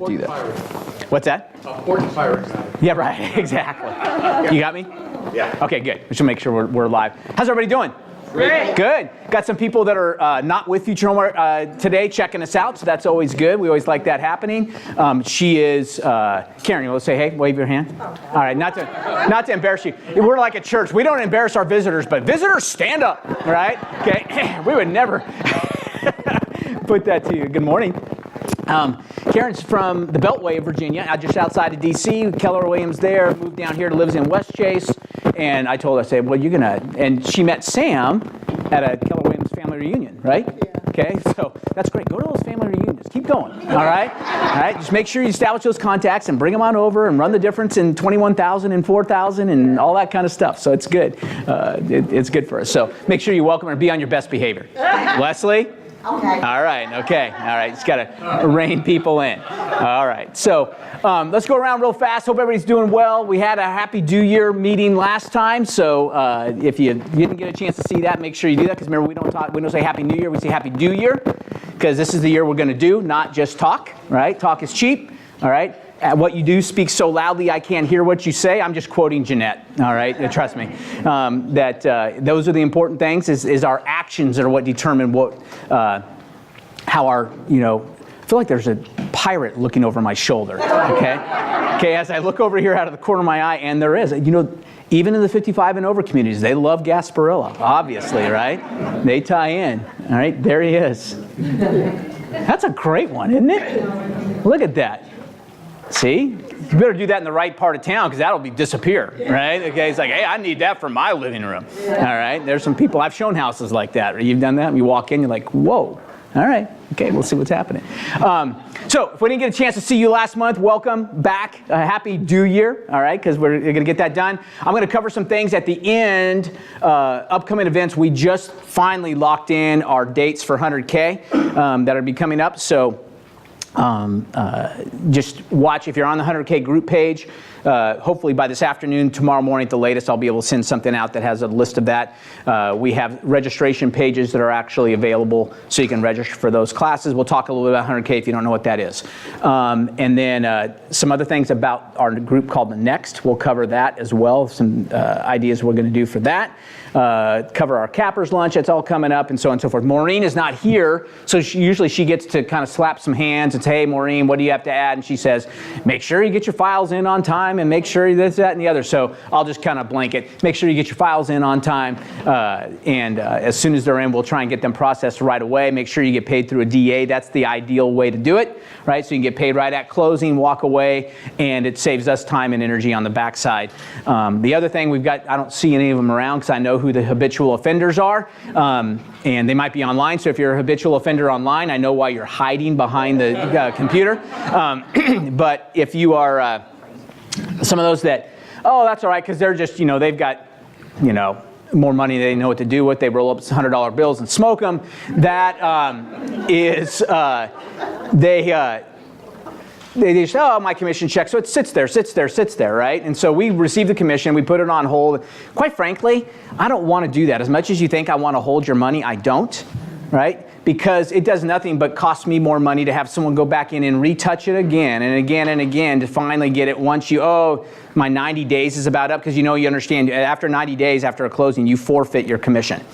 do that. What's that? Important fire exam. Yeah, right, exactly. You got me? Yeah. Okay, good. We should make sure we're live. How's everybody doing? Great. Good. Got some people that are not with Future Home today checking us out, so that's always good. We always like that happening. She is, Karen, you want to say hey? Wave your hand. All right, not to embarrass you. We're like a church. We don't embarrass our visitors, but visitors stand up, right? Okay, we would never put that to you. Good morning. Karen's from the Beltway of Virginia, just outside of D.C. Keller Williams there, moved down here, lives in West Chase. And I told her, I said, well, you're going to, and she met Sam at a Keller Williams family reunion, right? Yeah. Okay, so that's great. Go to those family reunions. Keep going, all right? All right, just make sure you establish those contacts and bring them on over and run the difference in 21,000 and 4,000 and all that kind of stuff. So it's good. It's good for us. So make sure you welcome her and be on your best behavior. Leslie? Okay. All right, okay. All right, just got to rein people in. All right, so let's go around real fast. Hope everybody's doing well. We had a Happy New Year meeting last time, so if you didn't get a chance to see that, make sure you do that, because remember, we don't say Happy New Year, we say Happy Do Year, because this is the year we're going to do, not just talk, right? Talk is cheap, all right? What you do speaks so loudly I can't hear what you say. I'm just quoting Jeanette, all right? Trust me. Those are the important things, is our actions are what determine what, how our, I feel like there's a pirate looking over my shoulder, okay? Okay, as I look over here out of the corner of my eye, and there is, even in the 55 and over communities, they love Gasparilla, obviously, right? They tie in, all right? There he is. That's a great one, isn't it? Look at that. See? You better do that in the right part of town, because that'll disappear, right? Okay, it's like, hey, I need that for my living room. All right, there's some people, I've shown houses like that. You've done that? You walk in, you're like, whoa. All right, okay, we'll see what's happening. So if we didn't get a chance to see you last month, welcome back. Happy New Year, all right, because we're going to get that done. I'm going to cover some things at the end, upcoming events. We just finally locked in our dates for 100K that are be coming up, so just watch if you're on the 100K group page. Hopefully by this afternoon, tomorrow morning at the latest, I'll be able to send something out that has a list of that. We have registration pages that are actually available, so you can register for those classes. We'll talk a little bit about 100K if you don't know what that is. And then some other things about our group called The Next. We'll cover that as well, some ideas we're going to do for that. Cover our cappers lunch, that's all coming up, and so on and so forth. Maureen is not here, so usually she gets to kind of slap some hands and say, hey, Maureen, what do you have to add? And she says, make sure you get your files in on time and make sure this, that, and the other. So I'll just kind of blanket. Make sure you get your files in on time, and as soon as they're in, we'll try and get them processed right away. Make sure you get paid through a DA. That's the ideal way to do it, right? So you can get paid right at closing, walk away, and it saves us time and energy on the backside. The other thing we've got, I don't see any of them around because I know who the habitual offenders are, and they might be online. So if you're a habitual offender online, I know why you're hiding behind the computer. But if you are some of those that, oh, that's all right, because they're just, they've got, more money they know what to do with. They roll up $100 bills and smoke them. That is, they just say, oh, my commission check. So it sits there, right? And so we receive the commission, we put it on hold. Quite frankly, I don't want to do that. As much as you think I want to hold your money, I don't, right? Because it does nothing but cost me more money to have someone go back in and retouch it again and again and again to finally get it once my 90 days is about up, because you understand, after 90 days after a closing, you forfeit your commission.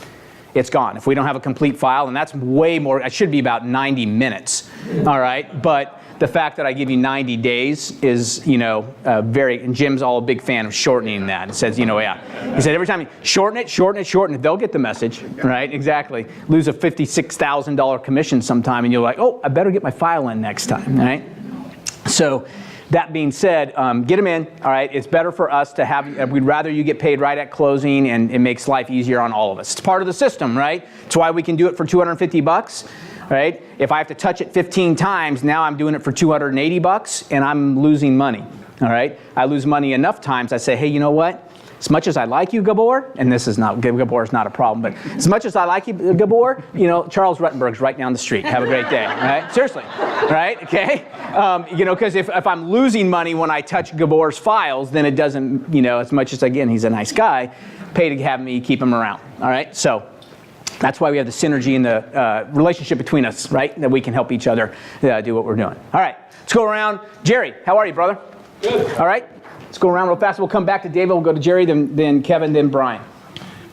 It's gone. If we don't have a complete file, and that's way more, it should be about 90 minutes, all right? But the fact that I give you 90 days is, and Jim's all a big fan of shortening that. It says, yeah. He said every time you shorten it, they'll get the message, right? Exactly. Lose a $56,000 commission sometime, and you're like, oh, I better get my file in next time, right? So that being said, get them in, all right? It's better for us to have, we'd rather you get paid right at closing, and it makes life easier on all of us. It's part of the system, right? It's why we can do it for $250. Right? If I have to touch it 15 times, now I'm doing it for $280 and I'm losing money. All right? I lose money enough times, I say, hey, you know what? As much as I like you, Gabor, and Gabor is not a problem, but as much as I like you, Gabor, Charles Ruttenberg's right down the street. Have a great day, right? Seriously, right? Okay? Because if I'm losing money when I touch Gabor's files, then it doesn't, as much as, again, he's a nice guy, pay to have me keep him around, all right? So That's why we have the synergy and the relationship between us, right? That we can help each other do what we're doing. All right, let's go around. Jerry, how are you, brother? Good. All right, let's go around real fast. We'll come back to David. We'll go to Jerry, then Kevin, then Brian.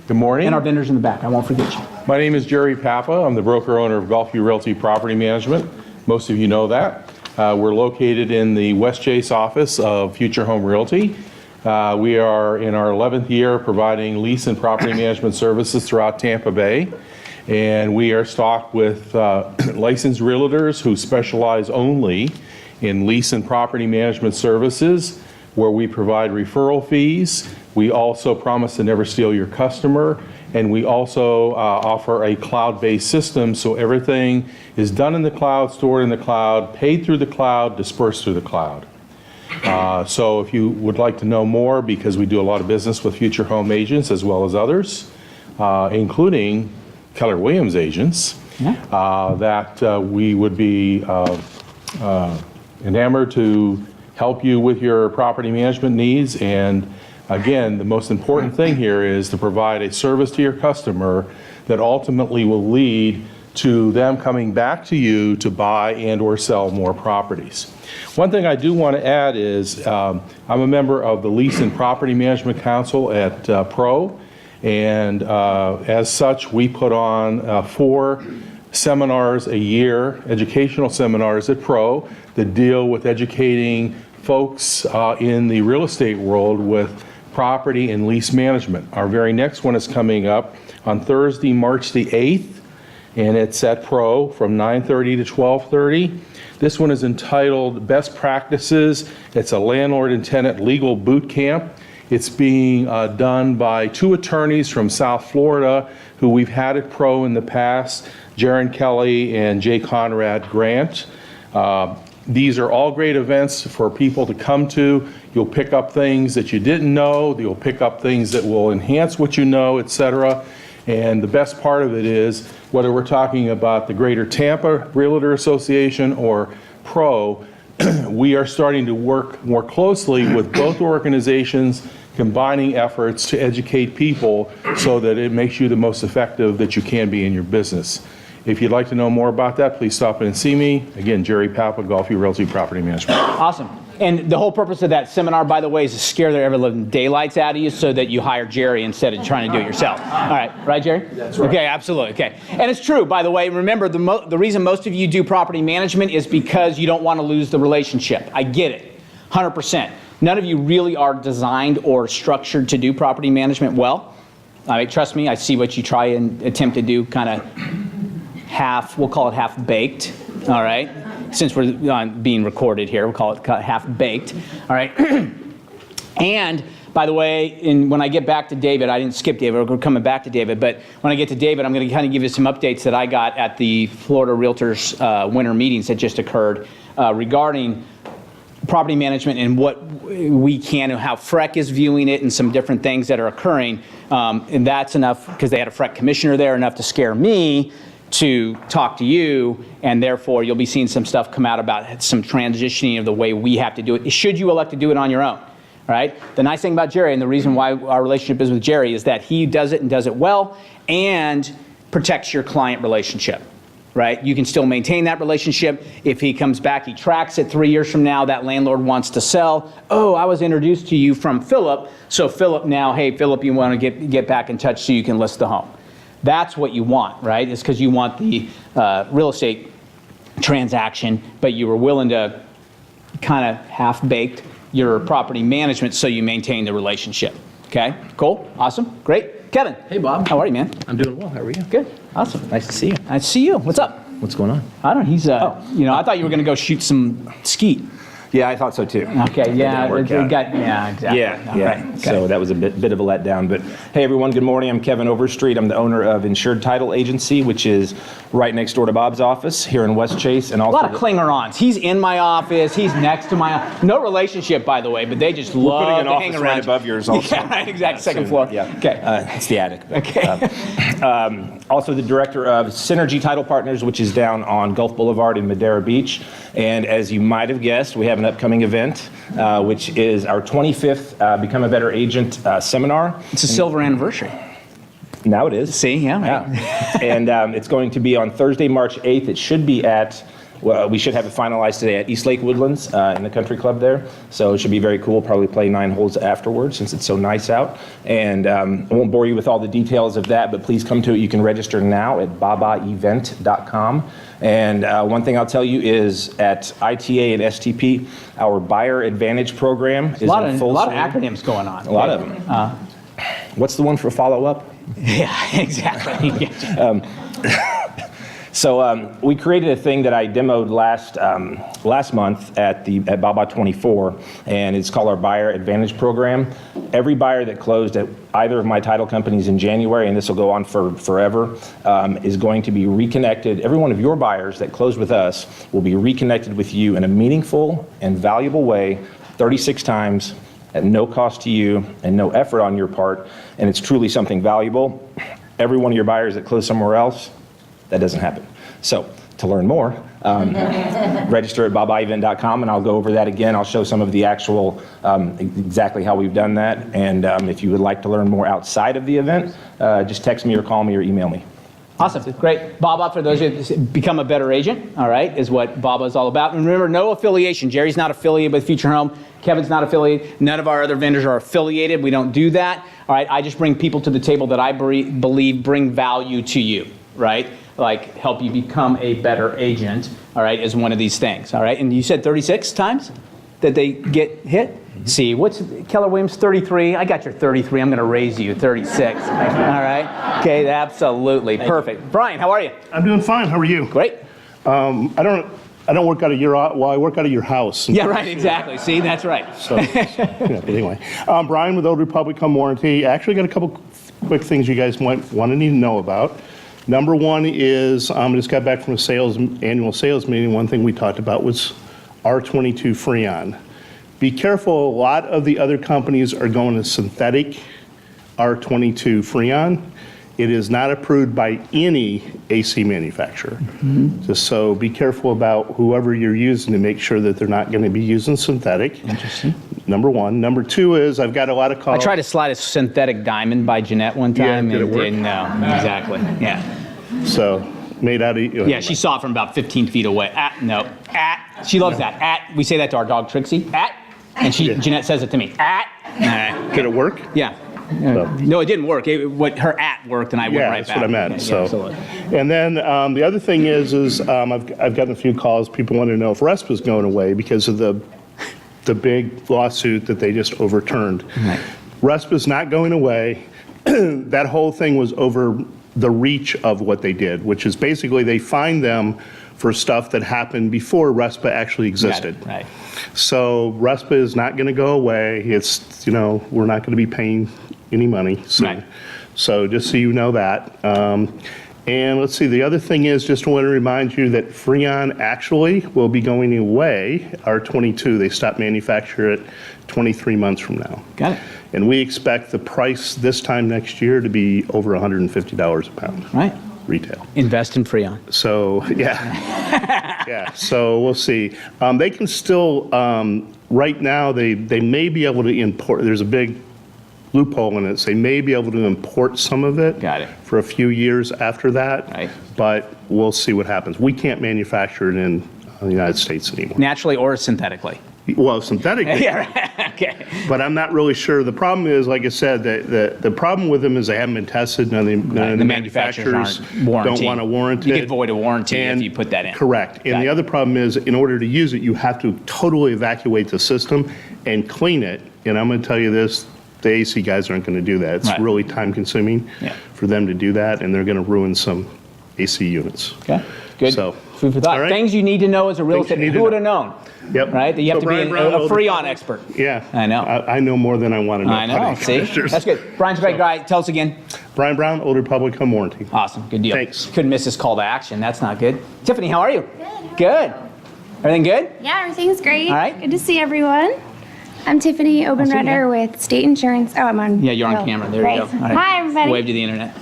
Good morning. And our vendors in the back. I won't forget you. My name is Jerry Papa. I'm the broker-owner of Gulfview Realty Property Management. Most of you know that. We're located in the West Chase office of Future Home Realty. We are in our 11th year providing lease and property management services throughout Tampa Bay. And we are stocked with licensed realtors who specialize only in lease and property management services, where we provide referral fees. We also promise to never steal your customer, and we also offer a cloud-based system, so everything is done in the cloud, stored in the cloud, paid through the cloud, dispersed through the cloud. So if you would like to know more, because we do a lot of business with Future Home agents as well as others, including Keller Williams agents, that we would be enamored to help you with your property management needs. And again, the most important thing here is to provide a service to your customer that ultimately will lead to them coming back to you to buy and or sell more properties. One thing I do want to add is I'm a member of the Lease and Property Management Council at PRO, and as such, we put on 4 seminars a year, educational seminars at PRO, that deal with educating folks in the real estate world with property and lease management. Our very next one is coming up on Thursday, March the 8th, and it's at PRO from 9:30 to 12:30. This one is entitled Best Practices. It's a landlord and tenant legal boot camp. It's being done by 2 attorneys from South Florida who we've had at PRO in the past, Jaron Kelly and Jay Conrad Grant. These are all great events for people to come to. You'll pick up things that you didn't know. You'll pick up things that will enhance what you know, etc. And the best part of it is, whether we're talking about the Greater Tampa Realtor Association or PRO, we are starting to work more closely with both organizations, combining efforts to educate people so that it makes you the most effective that you can be in your business. If you'd like to know more about that, please stop in and see me. Again, Jerry Papa, Gulfview Realty Property Management. Awesome. And the whole purpose of that seminar, by the way, is to scare the ever-living daylights out of you so that you hire Jerry instead of trying to do it yourself. All right. Right, Jerry? That's right. Okay, absolutely. Okay. And it's true, by the way. Remember, the reason most of you do property management is because you don't want to lose the relationship. I get it. 100%. None of you really are designed or structured to do property management well. I mean, trust me, I see what you try and attempt to do, kind of we'll call it half-baked, all right? Since we're being recorded here, we'll call it half-baked, all right? And, by the way, when I get back to David, I didn't skip David, we're coming back to David, but when I get to David, I'm going to kind of give you some updates that I got at the Florida Realtors winter meetings that just occurred regarding property management and what we can and how FREC is viewing it and some different things that are occurring. And that's enough, because they had a FREC commissioner there, enough to scare me to talk to you, and therefore you'll be seeing some stuff come out about some transitioning of the way we have to do it, should you elect to do it on your own, right? The nice thing about Jerry, and the reason why our relationship is with Jerry, is that he does it and does it well and protects your client relationship, right? You can still maintain that relationship. If he comes back, he tracks it 3 years from now, that landlord wants to sell. Oh, I was introduced to you from Philip, so Philip now, hey, Philip, you want to get back in touch so you can list the home. That's what you want, right? It's because you want the real estate transaction, but you were willing to kind of half-baked your property management so you maintain the relationship. Okay, cool, awesome, great. Kevin. Hey, Bob. How are you, man? I'm doing well. How are you? Good, awesome. Nice to see you. Nice to see you. What's up? What's going on? I don't know, he's, you know, I thought you were going to go shoot some skeet. Yeah, I thought so too. Okay, yeah, It didn't work out. yeah, exactly. Yeah, All yeah. right, okay. So that was a bit of a letdown. But hey, everyone, good morning. I'm Kevin Overstreet. I'm the owner of Insured Title Agency, which is right next door to Bob's office here in West Chase. And A also lot of clinger-ons. He's in my office. He's next to my no relationship, by the way, but they just love putting an to hang office around. right above yours also. Yeah, right, exactly. Second floor. Yeah. Okay. It's the attic. Okay. Also the director of Synergy Title Partners, which is down on Gulf Boulevard in Madeira Beach. And as you might have guessed, we have an upcoming event, which is our 25th Become a Better Agent seminar. It's a silver anniversary. Now it is. See, yeah. Yeah. And it's going to be on Thursday, March 8th. It should be at, well, we should have it finalized today at East Lake Woodlands in the country club there. So it should be very cool. Probably play 9 holes afterwards since it's so nice out. And I won't bore you with all the details of that, but please come to it. You can register now at babaevent.com. And one thing I'll tell you is at ITA and STP, our Buyer Advantage program is in full swing. A lot of acronyms going on. A lot of them. What's the one for follow-up? Yeah, exactly. So we created a thing that I demoed last month at Baba 24, and it's called our Buyer Advantage Program. Every buyer that closed at either of my title companies in January, and this will go on for forever, is going to be reconnected. Every one of your buyers that closed with us will be reconnected with you in a meaningful and valuable way 36 times at no cost to you and no effort on your part, and it's truly something valuable. Every one of your buyers that closed somewhere else, that doesn't happen. So to learn more, register at babaevent.com, and I'll go over that again. I'll show some of the actual, exactly how we've done that. And if you would like to learn more outside of the event, just text me or call me or email me. Awesome, great. Baba, for those of you who become a better agent, all right, is what Baba is all about. And remember, no affiliation. Jerry's not affiliated with Future Home. Kevin's not affiliated. None of our other vendors are affiliated. We don't do that. All right, I just bring people to the table that I believe bring value to you, right? Like help you become a better agent, all right, is one of these things, all right? And you said 36 times that they get hit? See, what's Keller Williams, 33? I got your 33. I'm going to raise you 36. All right? Okay, absolutely. Perfect. Brian, how are you? I'm doing fine. How are you? Great. I don't work out of your, well, I work out of your house. Yeah, right, exactly. See, that's right. So, yeah, but anyway. Brian with Old Republic Home Warranty. I actually got a couple quick things you guys might want to need to know about. Number one is, I just got back from a annual sales meeting. One thing we talked about was R22 Freon. Be careful, a lot of the other companies are going to synthetic R22 Freon. It is not approved by any AC manufacturer. Just so be careful about whoever you're using to make sure that they're not going to be using synthetic. Interesting. Number one. Number two is I've got a lot of calls. I tried to slide a synthetic diamond by Jeanette one time. Yeah, did it work? Didn't know. Exactly. Yeah. So made out of. Yeah, she saw it from about 15 feet away. No. She loves that. We say that to our dog Trixie. And Jeanette says it to me. Did it work? Yeah. No, it didn't work. Her worked, and I went right back. That's what I meant. Okay, So, absolutely. and then the other thing is I've gotten a few calls. People want to know if RESPA's going away because of the big lawsuit that they just overturned. Right. RESPA's not going away. That whole thing was over the reach of what they did, which is basically they fined them for stuff that happened before RESPA actually existed. Right. So RESPA is not going to go away. It's, we're not going to be paying any money soon. Right. So just so you know that. And let's see, the other thing is, just want to remind you that Freon actually will be going away, R22. They stop manufacture it 23 months from now. Got it. And we expect the price this time next year to be over $150 a pound. Right. Retail. Invest in Freon. So, yeah. Yeah, so we'll see. They can still, right now, they may be able to import, there's a big loophole in it, so they may be able to import some of it. Got it. For a few years after that. Right. But we'll see what happens. We can't manufacture it in the United States anymore. Naturally or synthetically? Well, synthetically. Yeah, right. Okay. But I'm not really sure. The problem is, like I said, the problem with them is they haven't been tested. None of the manufacturers don't want to warranty You it. could void a warranty And- if you put that in. Correct. And Got the it. other problem is, in order to use it, you have to totally evacuate the system and clean it. And I'm going to tell you this, the AC guys aren't going to do that. It's Right. really time consuming Yeah. for them to do that, and they're going to ruin some AC units. Okay. Good. So, Food for thought. all right. Things you need to know as a real Things you estate. need to Who would know. have known? Yep. Right? That you have So to be Brian Brown, a Old Freon Republic. expert. Yeah. I know. I know more than I want to know. I know. Honey. See? That's good. Brian's a great guy. Tell us again. Brian Brown, Old Republic Home Warranty. Awesome. Good deal. Thanks. Couldn't miss this call to action. That's not good. Tiffany, how are you? Good. Good. Everything good? Yeah, everything's great. All right. Good to see everyone. I'm Tiffany Obenredder with State Insurance. Oh, I'm on. Yeah, you're on camera. There Great. you go. All right. Hi, everybody. Wave to the internet.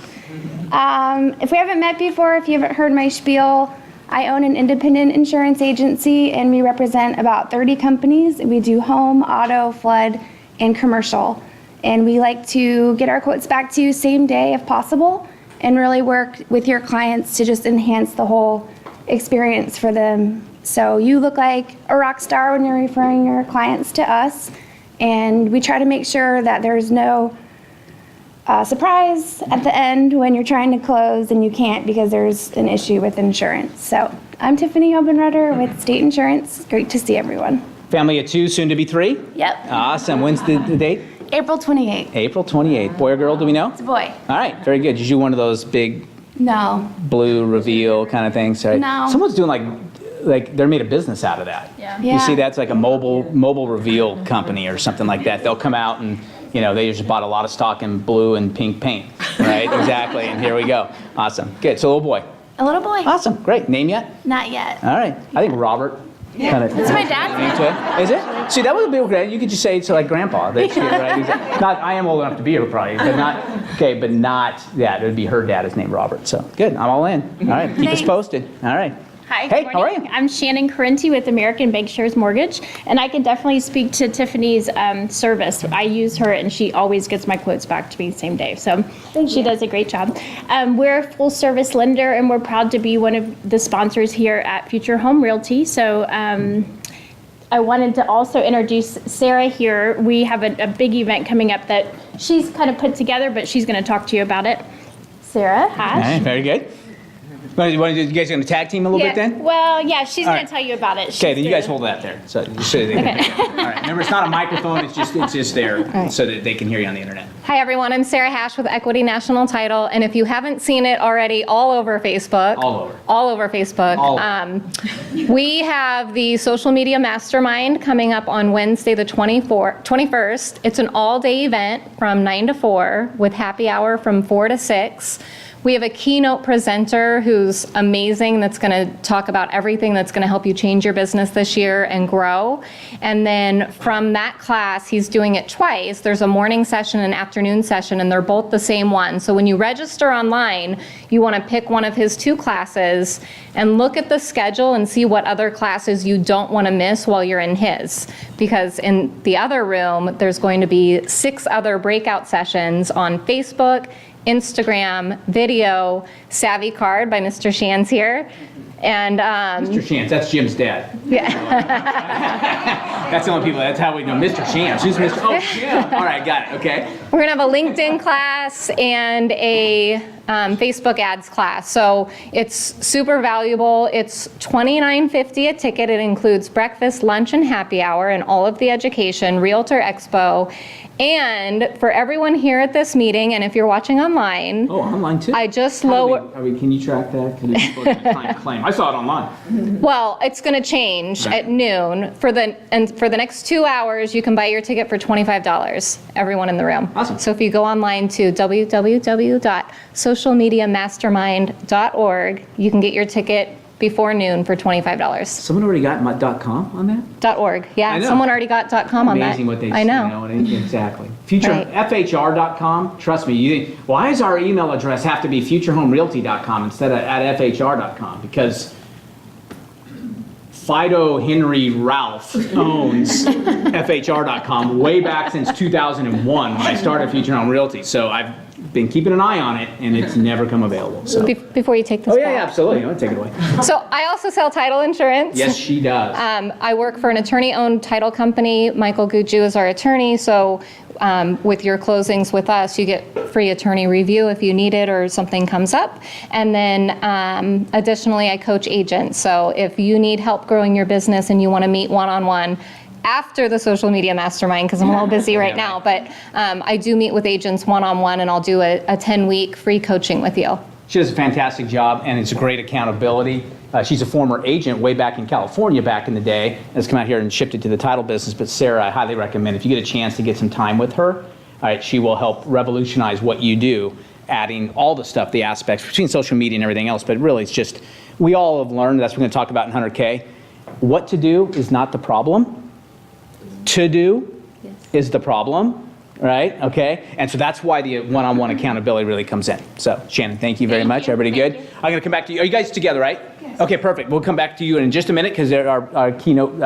If we haven't met before, if you haven't heard my spiel, I own an independent insurance agency, and we represent about 30 companies. We do home, auto, flood, and commercial. And we like to get our quotes back to you same day if possible, and really work with your clients to just enhance the whole experience for them. So you look like a rock star when you're referring your clients to us, and we try to make sure that there's no surprise at the end when you're trying to close and you can't because there's an issue with insurance. So I'm Tiffany Obenrudder with State Insurance. Great to see everyone. Family of 2, soon to be 3? Yep. Awesome. When's the date? April 28th. April 28th. Boy or girl, do we know? It's a boy. All right, very good. Did you do one of those big No. blue reveal kind of things? Right? No. Someone's doing like they're made a business out of that. Yeah. You see, that's like a mobile reveal company or something like that. They'll come out and, they just bought a lot of stock in blue and pink paint, right? Exactly, and here we go. Awesome, good. So little boy. A little boy. Awesome, great. Name yet? Not yet. All right. I think Robert. Kind of. That's my dad's name. Is it? See, that would be great. You could just say it to like grandpa. That's cute, right? Exactly. Not, I am old enough to be here probably, but not, yeah, it would be her dad is named Robert. So good, I'm all in. All right, keep us Thanks. posted. All right. Hi, Hey, good how are morning. you? I'm Shannon Correnti with American Bankshares Mortgage, and I can definitely speak to Tiffany's service. I use her, and she always gets my quotes back to me the same day, so she does a great job. We're a full-service lender, and we're proud to be one of the sponsors here at Future Home Realty. So I wanted to also introduce Sarah here. We have a big event coming up that she's kind of put together, but she's going to talk to you about it. Sarah Hash. All right, very good. You guys going to tag team a little bit then? Well, yeah, she's All going right. to tell you about it. Okay, then you guys hold that there. So they can All right. Remember, it's not a microphone. It's just there so that they can hear you on the internet. Hi, everyone. I'm Sarah Hash with Equity National Title, and if you haven't seen it already, all over Facebook. All over Facebook. We have the Social Media Mastermind coming up on Wednesday, the 21st. It's an all-day event from 9 to 4 with happy hour from 4 to 6. We have a keynote presenter who's amazing that's going to talk about everything that's going to help you change your business this year and grow. And then from that class, he's doing it twice. There's a morning session and afternoon session, and they're both the same one. So when you register online, you want to pick one of his 2 classes and look at the schedule and see what other classes you don't want to miss while you're in his. Because in the other room, there's going to be 6 other breakout sessions on Facebook, Instagram, video, Savvy Card by Mr. Shands here. And Mr. Shantz, that's Jim's dad. yeah. That's the only people, that's how we know Mr. Shantz. Who's Mr. Oh, Jim. All right, got it, okay. We're gonna have a LinkedIn class and a Facebook ads class. So it's super valuable. It's $29.50 a ticket. It includes breakfast, lunch, and happy hour and all of the education, Realtor Expo. And for everyone here at this meeting, and if you're watching online, Oh, online too? I just How do lowered. can you track that? Can people claim? I saw it online. Well, it's going to change Right. at noon. For the next 2 hours, you can buy your ticket for $25, everyone in the room. Awesome. So if you go online to www.socialmediamastermind.org, you can get your ticket before noon for $25. Someone already got my .com on that? .org. Yeah, I know. someone already got .com on that. Amazing what they I know. Exactly. Future Right. FHR.com. Trust me. You think, why does our email address have to be futurehomerealty.com instead of at FHR.com? Because Fido Henry Ralph owns FHR.com way back since 2001 when I started Future Home Realty. So I've been keeping an eye on it, and it's never come available. So. Before you take this Oh yeah, back. absolutely. You want to take it away? So I also sell title insurance. Yes, she does. I work for an attorney-owned title company. Michael Guju is our attorney, so with your closings with us, you get free attorney review if you need it or something comes up. And then additionally, I coach agents. So if you need help growing your business and you want to meet one-on-one, after the social media mastermind, because I'm a little busy right now, but I do meet with agents one-on-one, and I'll do a 10-week free coaching with you. She does a fantastic job, and it's a great accountability. She's a former agent way back in California back in the day, has come out here and shifted to the title business. But Sarah, I highly recommend if you get a chance to get some time with her, all right, she will help revolutionize what you do, adding all the stuff, the aspects between social media and everything else. But really, it's just, we all have learned, that's what we're going to talk about in 100K. What to do is not the problem. To do is the problem. right? Okay, and so that's why the one-on-one accountability really comes in. So Shannon, thank you very much. Everybody good? I'm going to come back to you. Are you guys together, right? Yes. Okay, perfect. We'll come back to you in just a minute because they're our keynote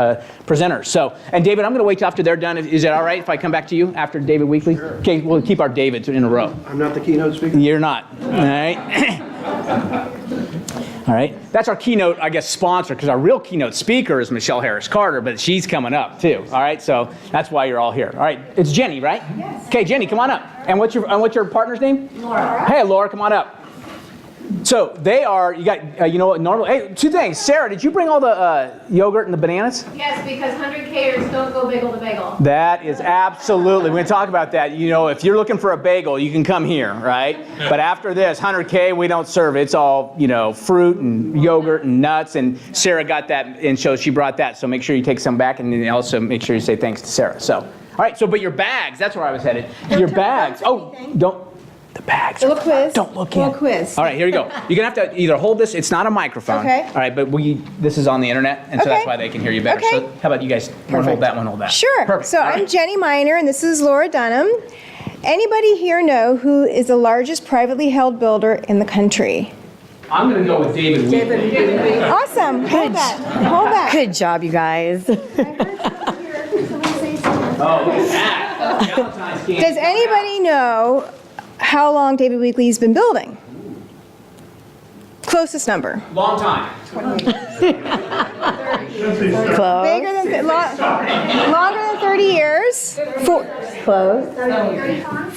presenters. So, and David, I'm going to wait till after they're done. Is it all right if I come back to you after David Weekly? Sure. Okay, we'll keep our Davids in a row. I'm not the keynote speaker? You're not. All right. All right. That's our keynote, I guess, sponsor, because our real keynote speaker is Michele Harris-Carter, but she's coming up too. All right. So that's why you're all here. All right. It's Jenny, right? Yes. Okay, Jenny, come on up. And what's your partner's name? Laura. Hey, Laura, come on up. So they are, you got, you know what, normal, hey, two things. Sarah, did you bring all the yogurt and the bananas? Yes, because 100Kers don't go bagel to bagel. That is absolutely, we're going to talk about that. You know, if you're looking for a bagel, you can come here, right? But after this, 100K, we don't serve. It's all, you know, fruit and yogurt and nuts. And Sarah got that, and so she brought that. So make sure you take some back, and then also make sure you say thanks to Sarah. So, all right, so, but your bags, that's where I was headed. Your bags, don't. The bags. A little quiz. Don't look in. A little quiz. All right, here you go. You're going to have to either hold this. It's not a microphone. Okay. All right, but this is on the internet, and so that's Okay. why they can hear you better. Okay. So how about you guys hold that one, hold that. Sure. Perfect. So All right. I'm Jenny Miner, and this is Laura Dunham. Anybody here know who is the largest privately held builder in the country? I'm going to go with David Weekly. Awesome. Hold that. Hold that. Good job, you guys. Oh, look at that. Valentine's candy. Does anybody know how long David Weekly's been building? Closest number. Long time. Close. Bigger than, longer than 30 years. Close.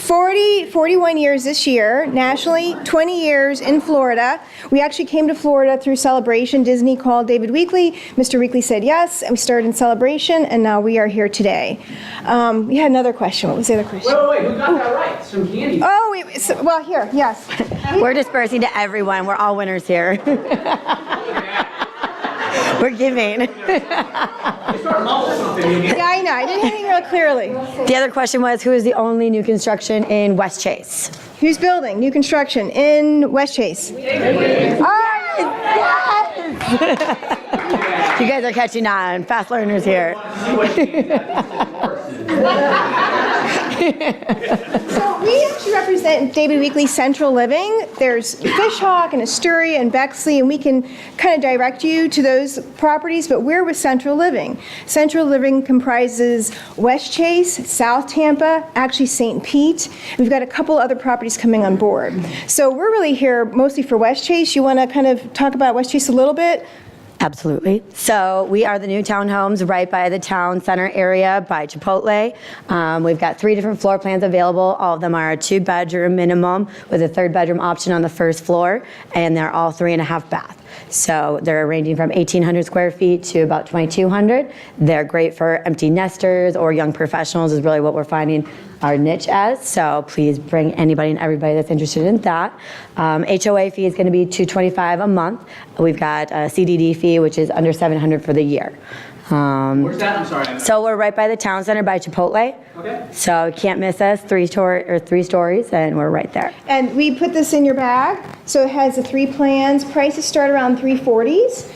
41 years this year, nationally, 20 years in Florida. We actually came to Florida through Celebration. Disney called David Weekly. Mr. Weekly said yes, and we started in Celebration, and now we are here today. We had another question. What was the other question? Wait, who got that right? Some candy. Oh, well, here, yes. We're dispersing to everyone. We're all winners here. We're giving. You start mumbling something. Yeah, I know. I didn't hear it real clearly. The other question was, who is the only new construction in West Chase? Who's building new construction in West Chase? Yes! You guys are catching on. Fast learners here. So we actually represent David Weekly Central Living. There's Fishhawk and Astoria and Bexley, and we can kind of direct you to those properties, but we're with Central Living. Central Living comprises West Chase, South Tampa, actually St. Pete. We've got a couple other properties coming on board. So we're really here mostly for West Chase. You want to kind of talk about West Chase a little bit? Absolutely. So we are the new townhomes right by the town center area by Chipotle. We've got 3 different floor plans available. All of them are a 2-bedroom minimum with a 3rd bedroom option on the first floor, and they're all 3.5 bath. So they're ranging from 1,800 square feet to about 2,200. They're great for empty nesters or young professionals is really what we're finding our niche as. So please bring anybody and everybody that's interested in that. HOA fee is going to be $225 a month. We've got a CDD fee, which is under $700 for the year. Where's that? I'm sorry. So we're right by the town center by Chipotle. Okay. So can't miss us. 3 stories, and we're right there. And we put this in your bag, so it has the 3 plans. Prices start around $340s.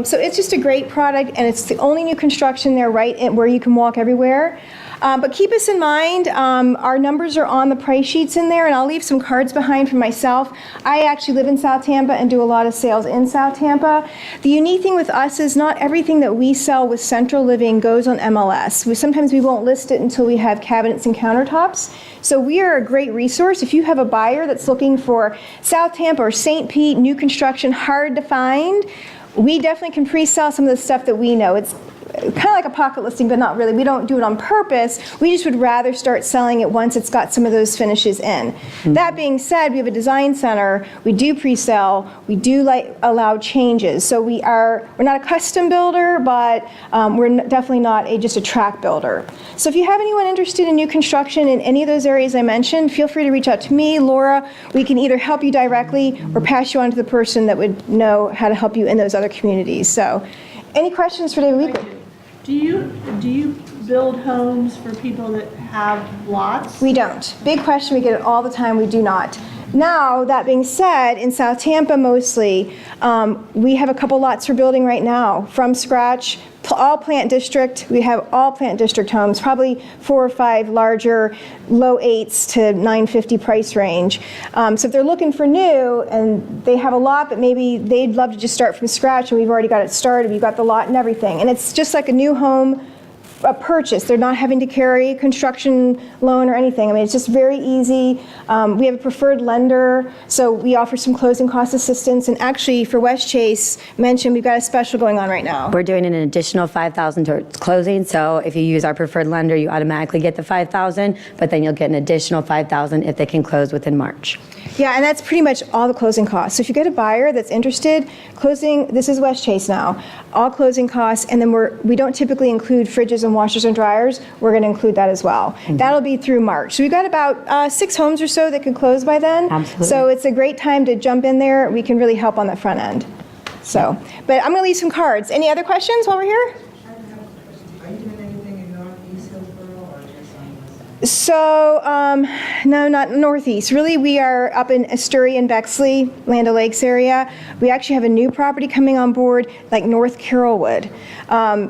So it's just a great product, and it's the only new construction there, right where you can walk everywhere. But keep us in mind, our numbers are on the price sheets in there, and I'll leave some cards behind for myself. I actually live in South Tampa and do a lot of sales in South Tampa. The unique thing with us is not everything that we sell with Central Living goes on MLS. Sometimes we won't list it until we have cabinets and countertops. So we are a great resource. If you have a buyer that's looking for South Tampa or St. Pete, new construction, hard to find, we definitely can pre-sell some of the stuff that we know. It's kind of like a pocket listing, but not really. We don't do it on purpose. We just would rather start selling it once it's got some of those finishes in. That being said, we have a design center. We do pre-sell. We do allow changes. So we're not a custom builder, but we're definitely not just a track builder. So if you have anyone interested in new construction in any of those areas I mentioned, feel free to reach out to me, Laura. We can either help you directly or pass you on to the person that would know how to help you in those other communities. So any questions for David Weekly? Do you build homes for people that have lots? We don't. Big question, we get it all the time, we do not. Now, that being said, in South Tampa mostly, we have a couple lots for building right now, from scratch, all plant district. We have all plant district homes, probably 4 or 5 larger, low 8s to 950 price range. So if they're looking for new and they have a lot, but maybe they'd love to just start from scratch and we've already got it started, we've got the lot and everything. And it's just like a new home purchase. They're not having to carry a construction loan or anything. I mean, it's just very easy. We have a preferred lender, so we offer some closing cost assistance. And actually, for West Chase, mentioned we've got a special going on right now. We're doing an additional $5,000 towards closing, so if you use our preferred lender, you automatically get the $5,000, but then you'll get an additional $5,000 if they can close within March. Yeah, and that's pretty much all the closing costs. So if you get a buyer that's interested, closing, this is West Chase now, all closing costs, and then we don't typically include fridges and washers and dryers. We're going to include that as well. Mm-hmm. That'll be through March. So we've got about 6 homes or so that could close by then. Absolutely. So it's a great time to jump in there. We can really help on the front end. So, but I'm going to leave some cards. Any other questions while we're here? Are you doing anything in Northeast Hillsborough or just on the west? So, no, not Northeast. Really, we are up in Astoria and Bexley, Land O'Lakes area. We actually have a new property coming on board, like North Carrollwood.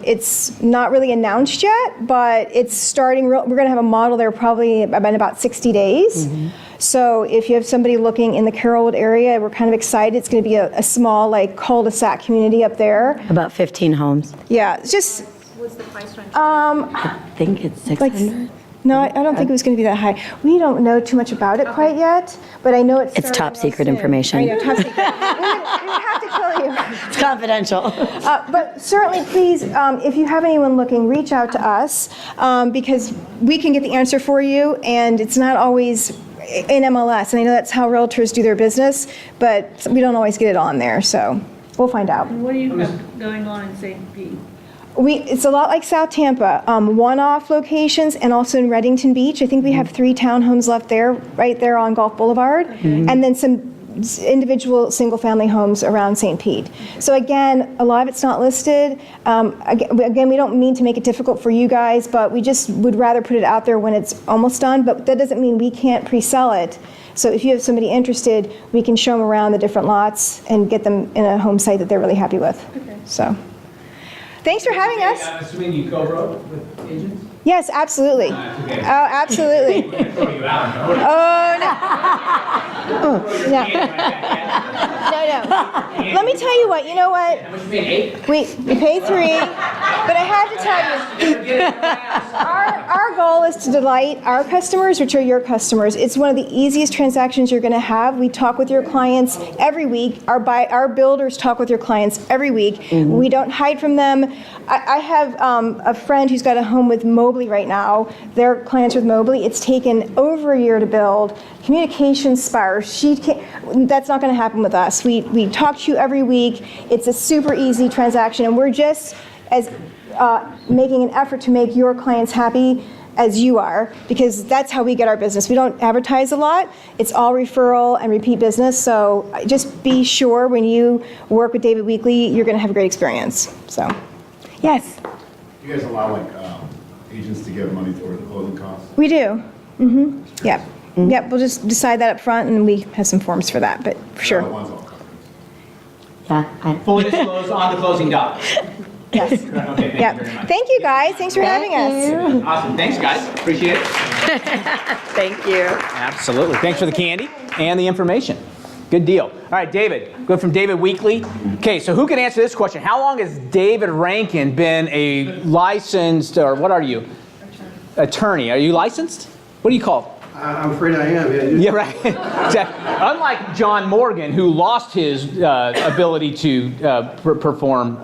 It's not really announced yet, but it's starting. We're going to have a model there probably in about 60 days. Mm-hmm. So if you have somebody looking in the Carrollwood area, we're kind of excited. It's going to be a small, like, cul-de-sac community up there. About 15 homes. Yeah, it's just. What's the price range? I think it's 600. No, I don't think it was going to be that high. We don't know too much about it quite yet, but I know it's It's top starting real secret soon. information. I know, top secret. we would have to kill you. It's confidential. But certainly, please, if you have anyone looking, reach out to us because we can get the answer for you, and it's not always in MLS. And I know that's how realtors do their business, but we don't always get it on there, so we'll find out. What do you have going on in St. Pete? It's a lot like South Tampa, one-off locations, and also in Reddington Beach. I think we have 3 townhomes left there, right there on Gulf Boulevard, and then some individual single-family homes around St. Pete. So again, a lot of it's not listed. Again, we don't mean to make it difficult for you guys, but we just would rather put it out there when it's almost done, but that doesn't mean we can't pre-sell it. So if you have somebody interested, we can show them around the different lots and get them in a home site that they're really happy with. Okay. So. Thanks for having us. I'm assuming you co-wrote with agents? Yes, absolutely. Okay. Oh, absolutely. Throw you out. Oh, no. No. Let me tell you what, you know what? How much you paying, 8? We pay 3, but I have to tell you, our goal is to delight our customers, which are your customers. It's one of the easiest transactions you're going to have. We talk with your clients every week. Our builders talk with your clients every week. Mm-hmm. We don't hide from them. I have a friend who's got a home with Mobley right now. Their clients with Mobley. It's taken over a year to build. Communication sparse. That's not going to happen with us. We talk to you every week. It's a super easy transaction, and we're just as making an effort to make your clients happy as you are, because that's how we get our business. We don't advertise a lot. It's all referral and repeat business. So just be sure when you work with David Weekley, you're going to have a great experience. So, yes. You guys allow agents to give money toward the closing costs? We do. Mm-hmm. Yep. Mm-hmm. Yep. We'll just decide that up front, and we have some forms for that. But for sure. Yeah. Fully disclosed on the closing doc. Yes. Okay, thank you very much. Thank you, guys. Thanks for having us. Awesome. Thanks, guys. Appreciate it. Thank you. Absolutely. Thanks for the candy and the information. Good deal. All right, David. Go from David Weekley. Okay, so who can answer this question? How long has David Rankin been a licensed, or what are you? Attorney. Are you licensed? What do you call? I'm afraid I am. Yeah, right. Exactly. Unlike John Morgan, who lost his ability to perform.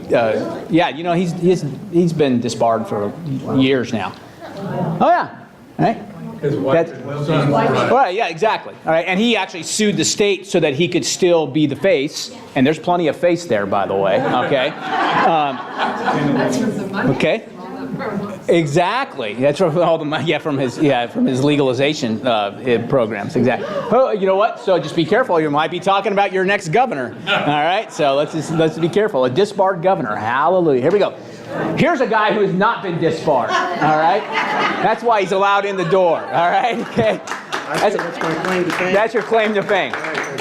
Yeah, you know, he's been disbarred for years now. Oh yeah, right. His wife. All right, yeah, exactly. All right, and he actually sued the state so that he could still be the face. And there's plenty of face there, by the way. Okay. Okay. Exactly. That's from all the money. Yeah, from his legalization programs. Exactly. Oh, you know what? So just be careful. You might be talking about your next governor. All right. So let's be careful. A disbarred governor. Hallelujah. Here we go. Here's a guy who has not been disbarred. All right. That's why he's allowed in the door. All right. Okay. That's my claim to fame. That's your claim to fame.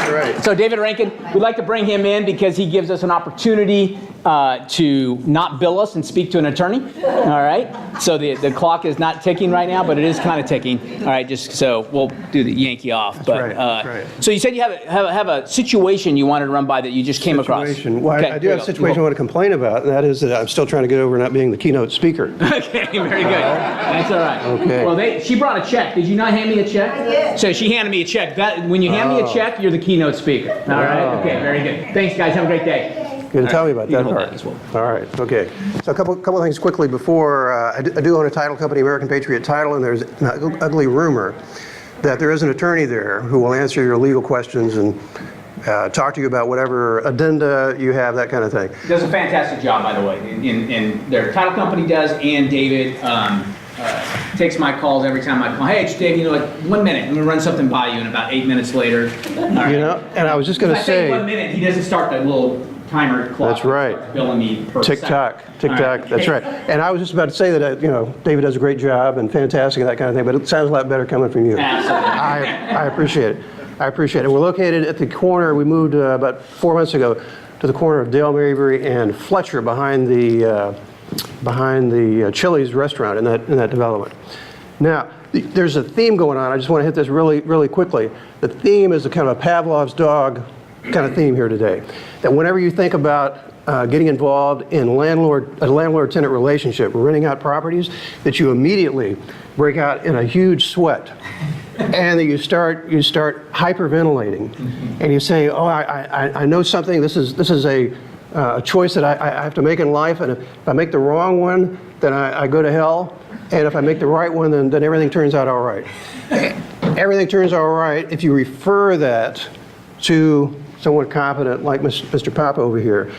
That's right. So David Rankin, we'd like to bring him in because he gives us an opportunity to not bill us and speak to an attorney. All right. So the clock is not ticking right now, but it is kind of ticking. All right. Just so we'll do the Yankee off. That's but right, that's right. So you said you have a situation you wanted to run by that you just came across. Well, Okay, I do here have a we go. situation I want to complain about, and that is that I'm still trying to get over not being the keynote speaker. Okay, very good. That's all right. Okay. Well, she brought a check. Did you not hand me a check? I did. So she handed me a check. When you hand me a check, you're the keynote speaker. All right. Okay, very good. Thanks, guys. Have a great day. You're going to tell me about You that can hold part. that as well. All right, okay. So a couple of things quickly before, I do own a title company, American Patriot Title, and there's an ugly rumor that there is an attorney there who will answer your legal questions and talk to you about whatever addenda you have, that kind of thing. Does a fantastic job, by the way. And their title company does, and David takes my calls every time I call. Hey, it's Dave, 1 minute. I'm going to run something by you, and about 8 minutes later. All right. You know, and I was just going to If I say say, 1 minute, he doesn't start that little timer clock. That's right. Starts billing me per tick second. tock, tick All tock, right. that's right. And I was just about to say that, David does a great job and fantastic and that kind of thing, but it sounds a lot better coming from you. Absolutely. I appreciate it. I appreciate it. We're located at the corner, we moved about 4 months ago to the corner of Dale Marybury and Fletcher behind the Chili's restaurant in that development. Now, there's a theme going on. I just want to hit this really, really quickly. The theme is a kind of a Pavlov's dog kind of theme here today. That whenever you think about getting involved in a landlord-tenant relationship, renting out properties, that you immediately break out in a huge sweat. And that you start hyperventilating, and you say, "Oh, I know something. This is a choice that I have to make in life, and if I make the wrong one, then I go to hell. And if I make the right one, then everything turns out all right." Everything turns out all right if you refer that to someone competent like Mr. Papa over here.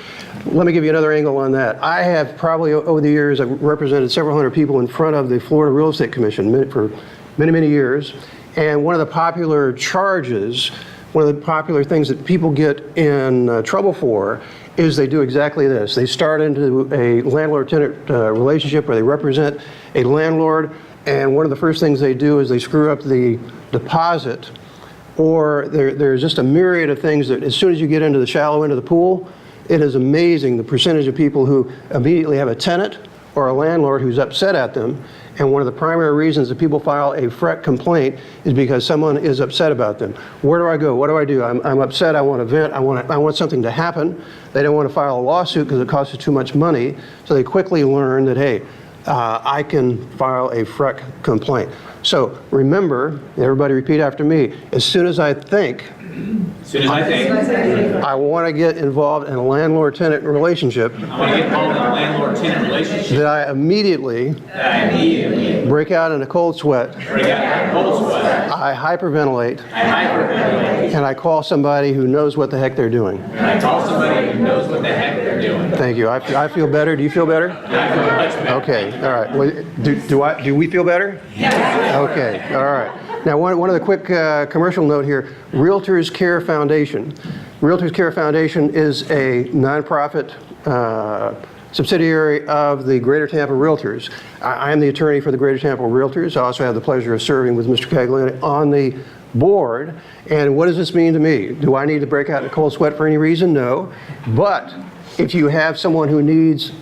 Let me give you another angle on that. I have probably over the years, I've represented several hundred people in front of the Florida Real Estate Commission for many, many years. And one of the popular charges, one of the popular things that people get in trouble for is they do exactly this. They start into a landlord-tenant relationship where they represent a landlord, and one of the first things they do is they screw up the deposit, or there's just a myriad of things that as soon as you get into the shallow end of the pool, it is amazing the percentage of people who immediately have a tenant or a landlord who's upset at them. And one of the primary reasons that people file a FREC complaint is because someone is upset about them. Where do I go? What do I do? I'm upset. I want to vent. I want something to happen. They don't want to file a lawsuit because it costs too much money. So they quickly learn that, hey, I can file a FREC complaint. So remember, everybody repeat after me, as soon as I think, I want to get involved in a landlord-tenant relationship, that I immediately break out in a cold sweat, I hyperventilate, and I call somebody who knows what the heck they're doing. Thank you. I feel better. Do you feel better? Okay. All right. Well, do we feel better? Yes. Okay. All right. Now, one other quick commercial note here. Realtors Care Foundation. Realtors Care Foundation is a nonprofit subsidiary of the Greater Tampa Realtors. I am the attorney for the Greater Tampa Realtors. I also have the pleasure of serving with Mr. Caglione on the board. And what does this mean to me? Do I need to break out in a cold sweat for any reason? No. But if you have someone who needs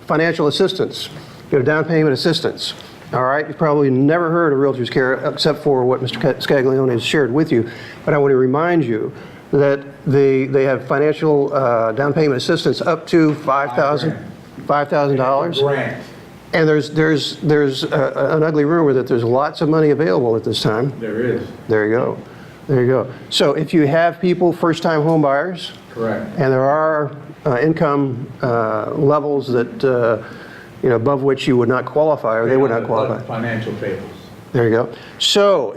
financial assistance, down payment assistance, all right, you've probably never heard of Realtors Care except for what Mr. Scaglione has shared with you. But I want to remind you that they have financial down payment assistance up to $5,000. Grant. And there's an ugly rumor that there's lots of money available at this time. There is. There you go. There you go. So if you have people, first-time home buyers, Correct. and there are income levels that above which you would not qualify, or they would not qualify. Financial tables. There you go. So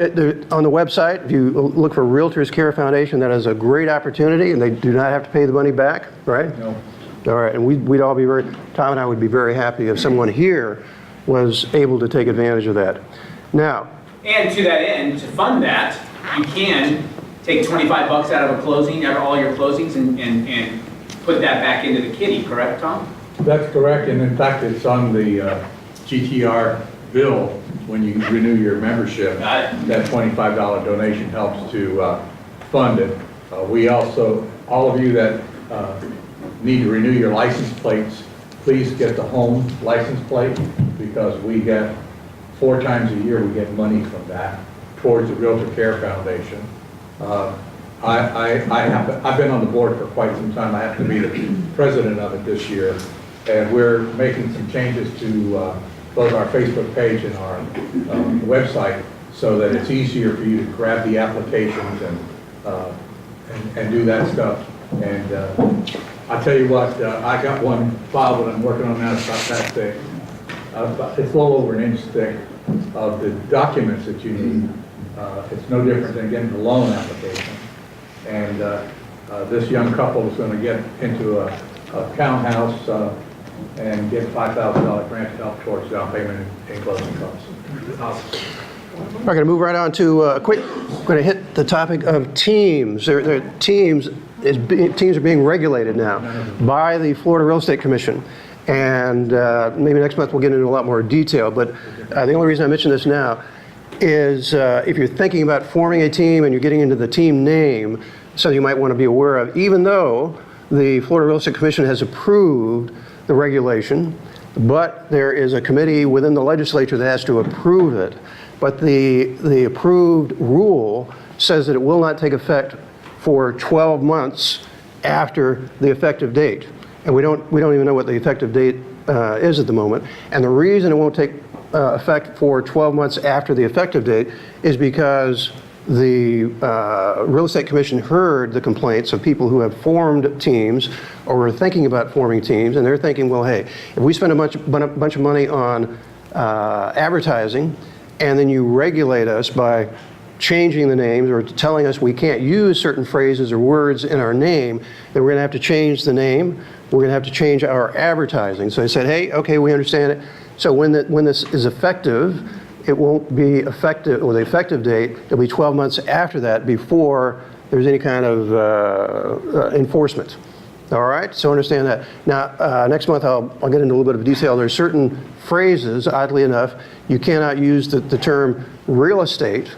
on the website, if you look for Realtors Care Foundation, that is a great opportunity, and they do not have to pay the money back, right? No. All right, and we'd all be Tom and I would be very happy if someone here was able to take advantage of that. Now. And to that end, to fund that, you can take $25 out of a closing, all your closings, and put that back into the kitty, correct, Tom? That's correct, and in fact, it's on the GTR bill when you renew your membership. Got it. That $25 donation helps to fund it. We also, all of you that need to renew your license plates, please get the home license plate, because we get 4 times a year, we get money from that towards the Realtor Care Foundation. I've been on the board for quite some time. I happen to be the president of it this year, and we're making some changes to both our Facebook page and our website, so that it's easier for you to grab the applications and do that stuff. And I'll tell you what, I got one file that I'm working on now. It's about that thick. It's a little over an inch thick of the documents that you need. It's no different than getting a loan application. And this young couple is going to get into a townhouse and get $5,000 grant to help towards down payment and closing costs. We're going to move right on to we're going to hit the topic of teams. Teams are being regulated now by the Florida Real Estate Commission. And maybe next month we'll get into a lot more detail. But the only reason I mention this now is if you're thinking about forming a team and you're getting into the team name, something you might want to be aware of, even though the Florida Real Estate Commission has approved the regulation, but there is a committee within the legislature that has to approve it. But the approved rule says that it will not take effect for 12 months after the effective date. And we don't even know what the effective date is at the moment. And the reason it won't take effect for 12 months after the effective date is because the Real Estate Commission heard the complaints of people who have formed teams or were thinking about forming teams, and they're thinking, well, hey, if we spend a bunch of money on advertising, and then you regulate us by changing the names or telling us we can't use certain phrases or words in our name, then we're going to have to change the name. We're going to have to change our advertising. So I said, hey, okay, we understand it. So when this is effective, it won't be effective, or the effective date, it'll be 12 months after that before there's any kind of enforcement. All right, so understand that. Now, next month I'll get into a little bit of detail. There's certain phrases, oddly enough, you cannot use the term real estate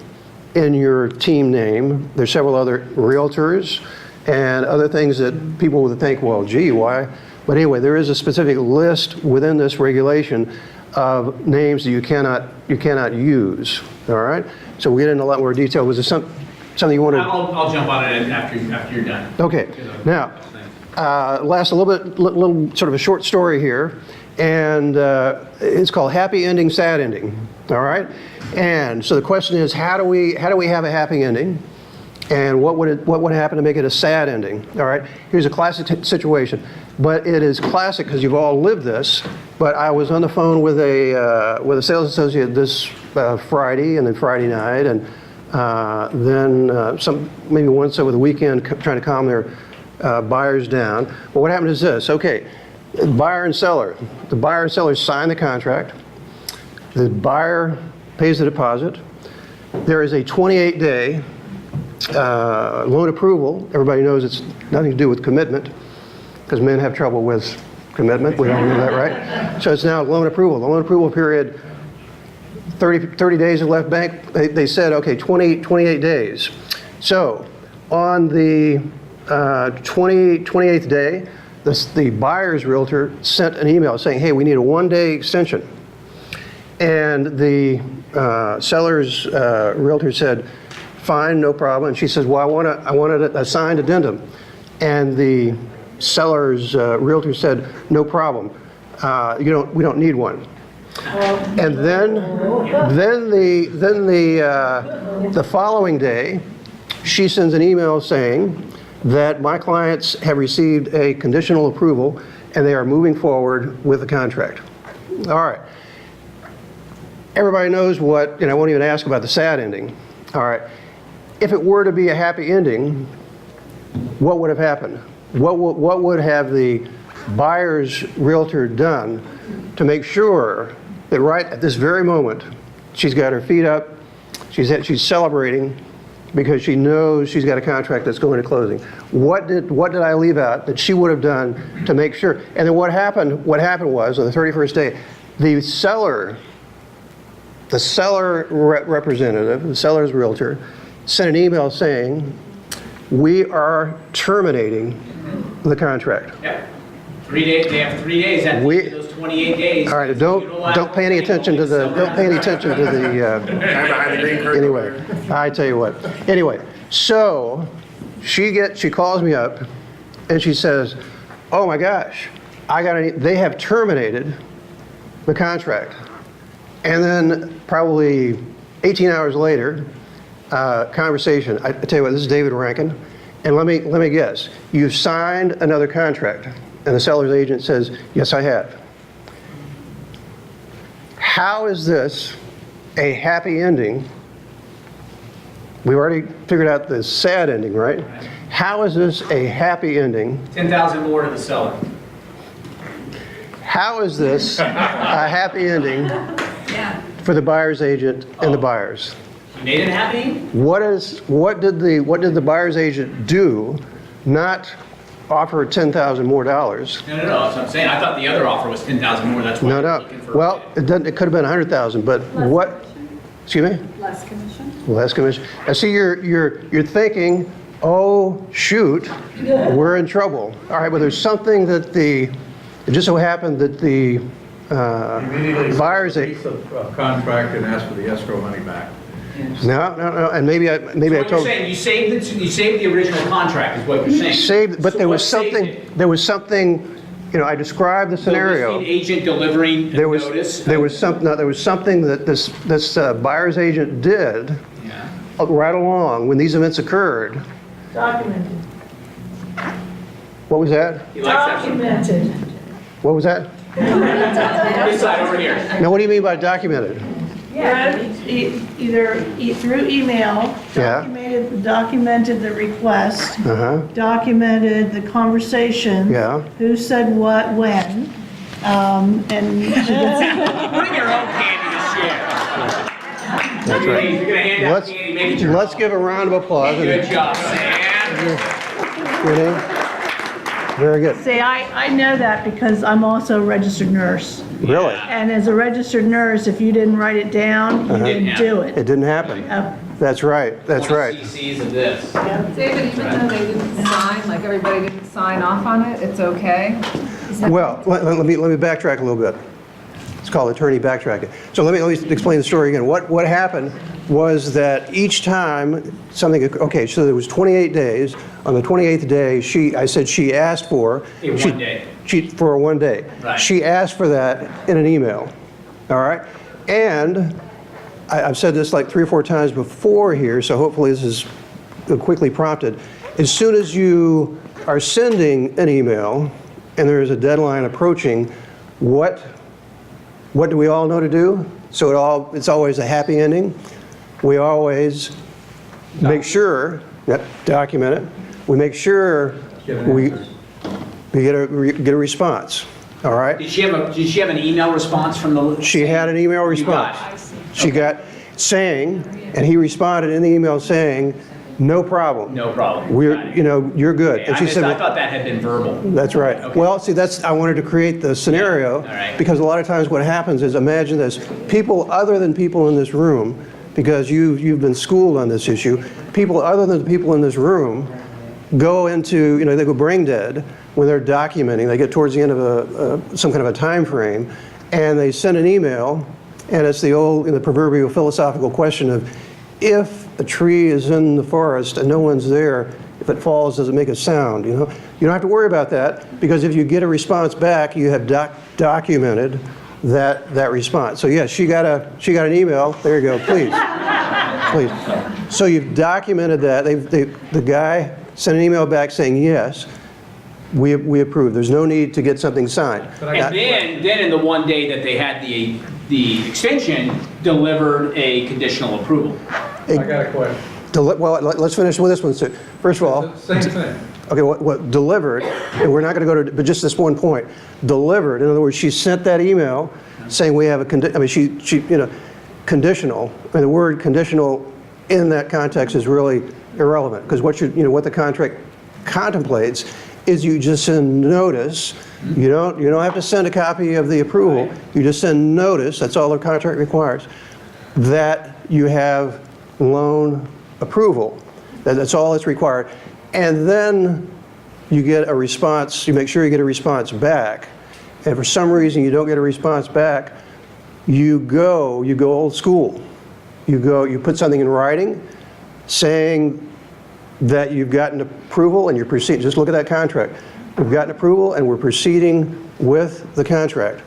in your team name. There's several other realtors and other things that people would think, well, gee, why? But anyway, there is a specific list within this regulation of names that you cannot use. All right, so we'll get into a lot more detail. Was there something you wanted? I'll jump on it after you're done. Okay. Now, last a little sort of a short story here, and it's called Happy Ending, Sad Ending. All right, and so the question is, how do we have a happy ending, and what would happen to make it a sad ending? All right, here's a classic situation, but it is classic because you've all lived this. But I was on the phone with a sales associate this Friday and then Friday night, and then maybe once over the weekend, trying to calm their buyers down. But what happened is this. Okay, the buyer and seller sign the contract. The buyer pays the deposit. There is a 28-day loan approval. Everybody knows it's nothing to do with commitment, because men have trouble with commitment. We all know that, right? So it's now loan approval. The loan approval period, 30 days of left bank. They said, okay, 28 days. So on the 28th day, the buyer's realtor sent an email saying, hey, we need a 1-day extension. And the seller's realtor said, fine, no problem. And she says, well, I want a signed addendum. And the seller's realtor said, no problem. We don't need one. And then the following day, she sends an email saying that my clients have received a conditional approval and they are moving forward with the contract. All right. Everybody knows what, and I won't even ask about the sad ending. All right. If it were to be a happy ending, what would have happened? What would have the buyer's realtor done to make sure that right at this very moment, she's got her feet up, she's celebrating because she knows she's got a contract that's going to closing? What did I leave out that she would have done to make sure? And then what happened was on the 31st day, the seller representative, the seller's realtor, sent an email saying we are terminating the contract. Yeah. 3 days, they have 3 days at the end of those 28 days. All right, don't pay any attention to the, anyway, I tell you what. Anyway, so she calls me up and she says, oh my gosh, they have terminated the contract. And then probably 18 hours later, conversation, I tell you what, this is David Rankin, and let me guess, you've signed another contract. And the seller's agent says, yes, I have. How is this a happy ending? We've already figured out the sad ending, right? How is this a happy ending? 10,000 more to the seller. How is this a happy ending for the buyer's agent and the buyers? You made it happy? What did the buyer's agent do? Not offer $10,000 more. No, that's what I'm saying. I thought the other offer was 10,000 more. That's why No, I'm no. looking for. Well, it could have been 100,000, but what? Excuse me? Less commission? Less commission. I see you're thinking, oh shoot, we're in trouble. All right, but there's something that it just so happened that the buyer's Piece of contract and ask for the escrow money back. No, and maybe I What you're told saying, you saved the original contract is what you're saying. saved, but So there what was saved something. it? There was something. I described the scenario. The listing agent delivering a There was notice. there was something that this buyer's agent did right along when these events occurred. Documented. What was that? He likes that. Documented. What was that? This side over here. Now, what do you mean by documented? Yeah, either through email, Yeah. documented the request, documented the conversation. Yeah. Who said what, when, and Bring your own candy to share. That's right. You're gonna hand out candy, make it your Let's give a round of applause. Good job, Sam. Your name? Very good. say, I know that because I'm also a registered nurse. Really? And as a registered nurse, if you didn't write it down, you didn't do It it. didn't happen. That's right. That's right. CCs of this. David, even though they didn't sign, like everybody didn't sign off on it, it's okay? Well, let me backtrack a little bit. It's called attorney backtracking. So let me explain the story again. What happened was that each time something, okay, so there was 28 days. On the 28th day, I said she asked for. One day. For a 1 day. Right. She asked for that in an email. All right? And I've said this like 3 or 4 times before here, so hopefully this is quickly prompted. As soon as you are sending an email and there is a deadline approaching, what do we all know to do? So it's always a happy ending. We always make sure, document it. We make sure we get a response. All right? Did she have an email response from the? She had an email response. She got saying, and he responded in the email saying, no problem. No problem. You're good. Okay, And she said, I thought that had been verbal. that's right. Okay. Well, see, I wanted to create the scenario, All right. because a lot of times what happens is, imagine this, people other than people in this room, because you've been schooled on this issue, people other than the people in this room go into, they go brain dead when they're documenting. They get towards the end of some kind of a time frame, and they send an email, and it's the proverbial philosophical question of, if a tree is in the forest and no one's there, if it falls, does it make a sound? You don't have to worry about that, because if you get a response back, you have documented that response. So yeah, she got an email. There you go. Please. So you've documented that. The guy sent an email back saying, yes, we approve. There's no need to get something signed. And then in the 1 day that they had the extension, delivered a conditional approval. I got a question. Well, let's finish with this one. So, first of all, Same thing. okay, what delivered, and we're not going to go to, but just this one point, delivered. In other words, she sent that email saying we have a conditional. And the word conditional in that context is really irrelevant, because what the contract contemplates is you just send notice. You don't have to send a copy of the approval. You just send notice. That's all the contract requires. That you have loan approval. That's all that's required. and then you get a response, you make sure you get a response back, and for some reason you don't get a response back, you go old school. You put something in writing saying that you've gotten approval and you're proceeding. Just look at that contract. We've gotten approval and we're proceeding with the contract.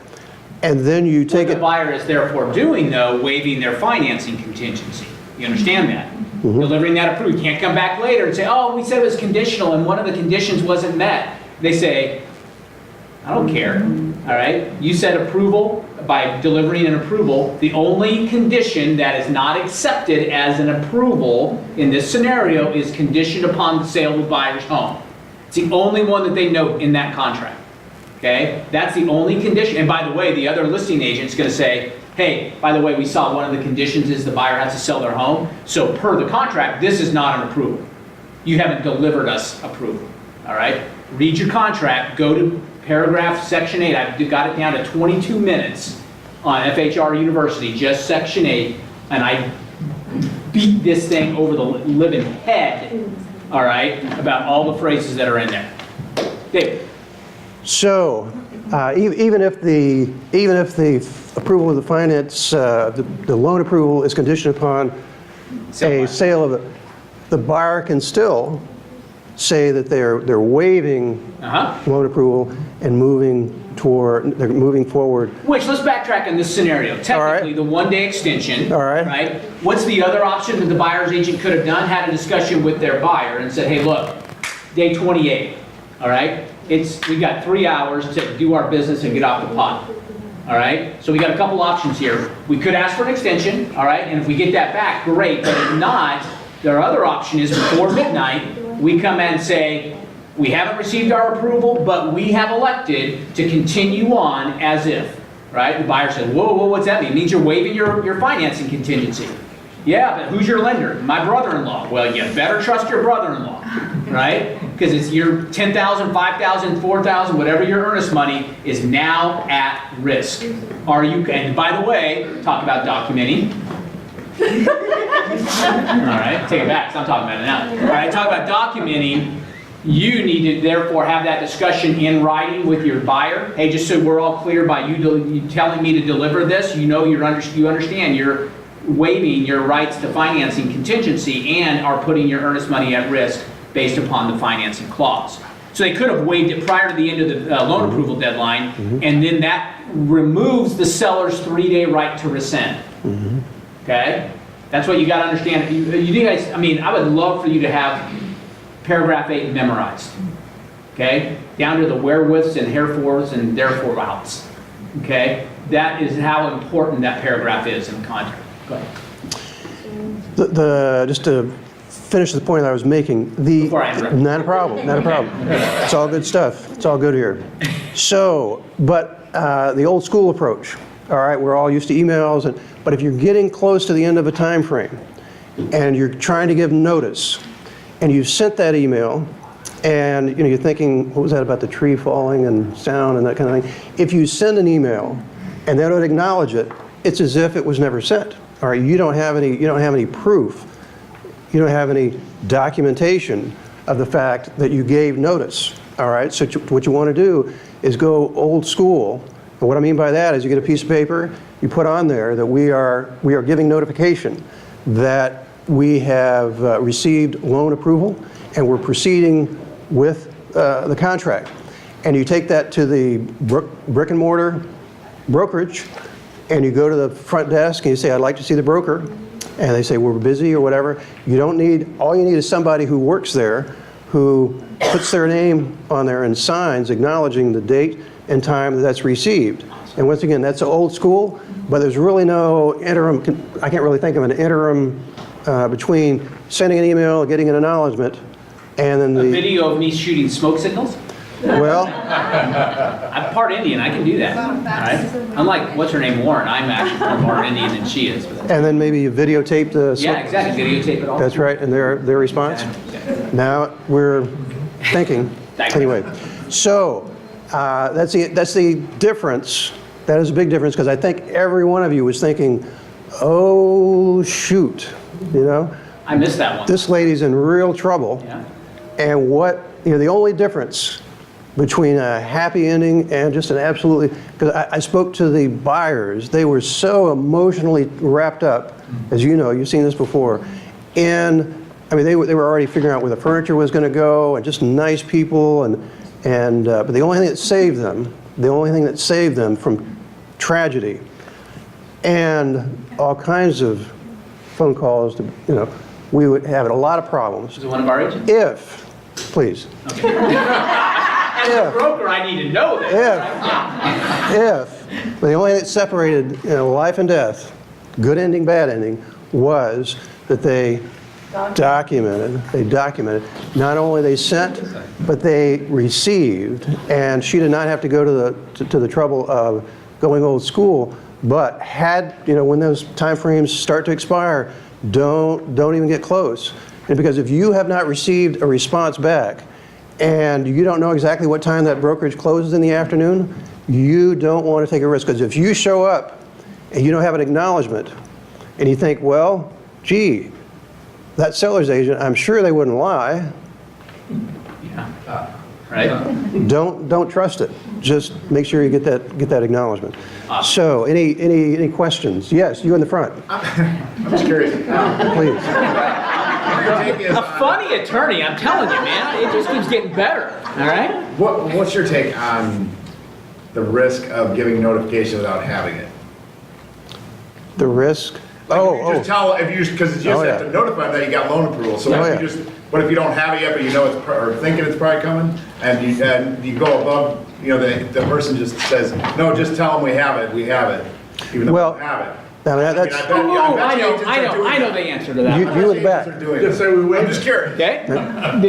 And then you take What it. the buyer is therefore doing, though, waiving their financing contingency. You understand that? Delivering that approval. You can't come back later and say, oh, we said it was conditional and one of the conditions wasn't met. They say, I don't care, all right? You said approval by delivering an approval. The only condition that is not accepted as an approval in this scenario is conditioned upon the sale of the buyer's home. It's the only one that they note in that contract, okay? That's the only condition. And by the way, the other listing agent's gonna say, hey, by the way, we saw one of the conditions is the buyer has to sell their home. So per the contract, this is not an approval. You haven't delivered us approval, all right? Read your contract, go to paragraph section 8. I've got it down to 22 minutes on FHR University, just section 8, and I beat this thing over the living head, all right, about all the phrases that are in there. Dave. So, even if the approval of the finance, the loan approval is conditioned upon a sale of it, the buyer can still say that they're waiving loan approval and they're moving forward. Which, let's backtrack in this scenario. Technically, the one-day extension, right? What's the other option that the buyer's agent could have done? Had a discussion with their buyer and said, hey, look, day 28, all right? We got 3 hours to do our business and get off the pot, all right? So we got a couple options here. We could ask for an extension, all right? And if we get that back, great. But if not, their other option is before midnight, we come in and say, we haven't received our approval, but we have elected to continue on as if, right? The buyer says, whoa, what's that mean? It means you're waiving your financing contingency. Yeah, but who's your lender? My brother-in-law. Well, you better trust your brother-in-law, right? Because it's your $10,000, $5,000, $4,000, whatever your earnest money is now at risk. Are you, and by the way, talk about documenting. All right, take it back, 'cause I'm talking about it now. All right, talk about documenting. You need to therefore have that discussion in writing with your buyer. Hey, just so we're all clear by you telling me to deliver this, you know you understand you're waiving your rights to financing contingency and are putting your earnest money at risk based upon the financing clause. So they could have waived it prior to the end of the loan approval deadline, and then that removes the seller's 3-day right to rescind. Okay? That's what you got to understand. You guys, I mean, I would love for you to have paragraph 8 memorized. Okay? Down to the wherewiths and herefores and therefore outs. Okay? That is how important that paragraph is in the contract. Go ahead. Just to finish the point I was making, not a problem, not a problem. It's all good stuff. It's all good here. So, but the old school approach, all right, we're all used to emails, but if you're getting close to the end of a time frame and you're trying to give notice and you've sent that email and you're thinking, what was that about the tree falling and sound and that kind of thing? If you send an email and they don't acknowledge it, it's as if it was never sent. All right, you don't have any proof. You don't have any documentation of the fact that you gave notice. All right, so what you want to do is go old school. And what I mean by that is you get a piece of paper, you put on there that we are giving notification that we have received loan approval and we're proceeding with the contract. And you take that to the brick and mortar brokerage and you go to the front desk and you say, I'd like to see the broker. And they say, we're busy or whatever. All you need is somebody who works there who puts their name on there and signs acknowledging the date and time that's received. And once again, that's old school, but there's really no interim, I can't really think of an interim between sending an email, getting an acknowledgement, and then a video of me shooting smoke signals? Well, I'm part Indian, I can do that. All right? Unlike, what's her name, Warren, I'm actually more Indian than she is. And then maybe you videotape the... Yeah, exactly, videotape it all. That's right, and their response. Now we're thinking. Anyway, so that's the difference. That is a big difference because I think every one of you was thinking, oh, shoot, I missed that one. This lady's in real trouble. Yeah. And the only difference between a happy ending and just an absolutely, because I spoke to the buyers, they were so emotionally wrapped up, as you know, you've seen this before, and I mean, they were already figuring out where the furniture was going to go, and just nice people, but the only thing that saved them from tragedy and all kinds of phone calls to, we would have a lot of problems. Is it one of our agents? Please. Okay. As a broker, I need to know this. But the only thing that separated life and death, good ending, bad ending, was that they documented. Not only they sent, but they received. And she did not have to go to the trouble of going old school, but when those time frames start to expire, don't even get close. And because if you have not received a response back, and you don't know exactly what time that brokerage closes in the afternoon, you don't want to take a risk. Because if you show up and you don't have an acknowledgement, and you think, well, gee, that seller's agent, I'm sure they wouldn't lie. Yeah. Right? Don't trust it. Just make sure you get that acknowledgement. So, any questions? Yes, you in the front. I'm just curious. Please. A funny attorney, I'm telling you, man. It just keeps getting better. All right? What's your take on the risk of giving notification without having it? The risk? You just tell, because you just have to notify them that you got loan approval. So but if you don't have it yet, but you know or thinking it's probably coming, and you go above, the person just says, no, just tell them we have it, even though we don't have it. I know the answer to that. You in the back. Just say we win. I'm just curious. Okay?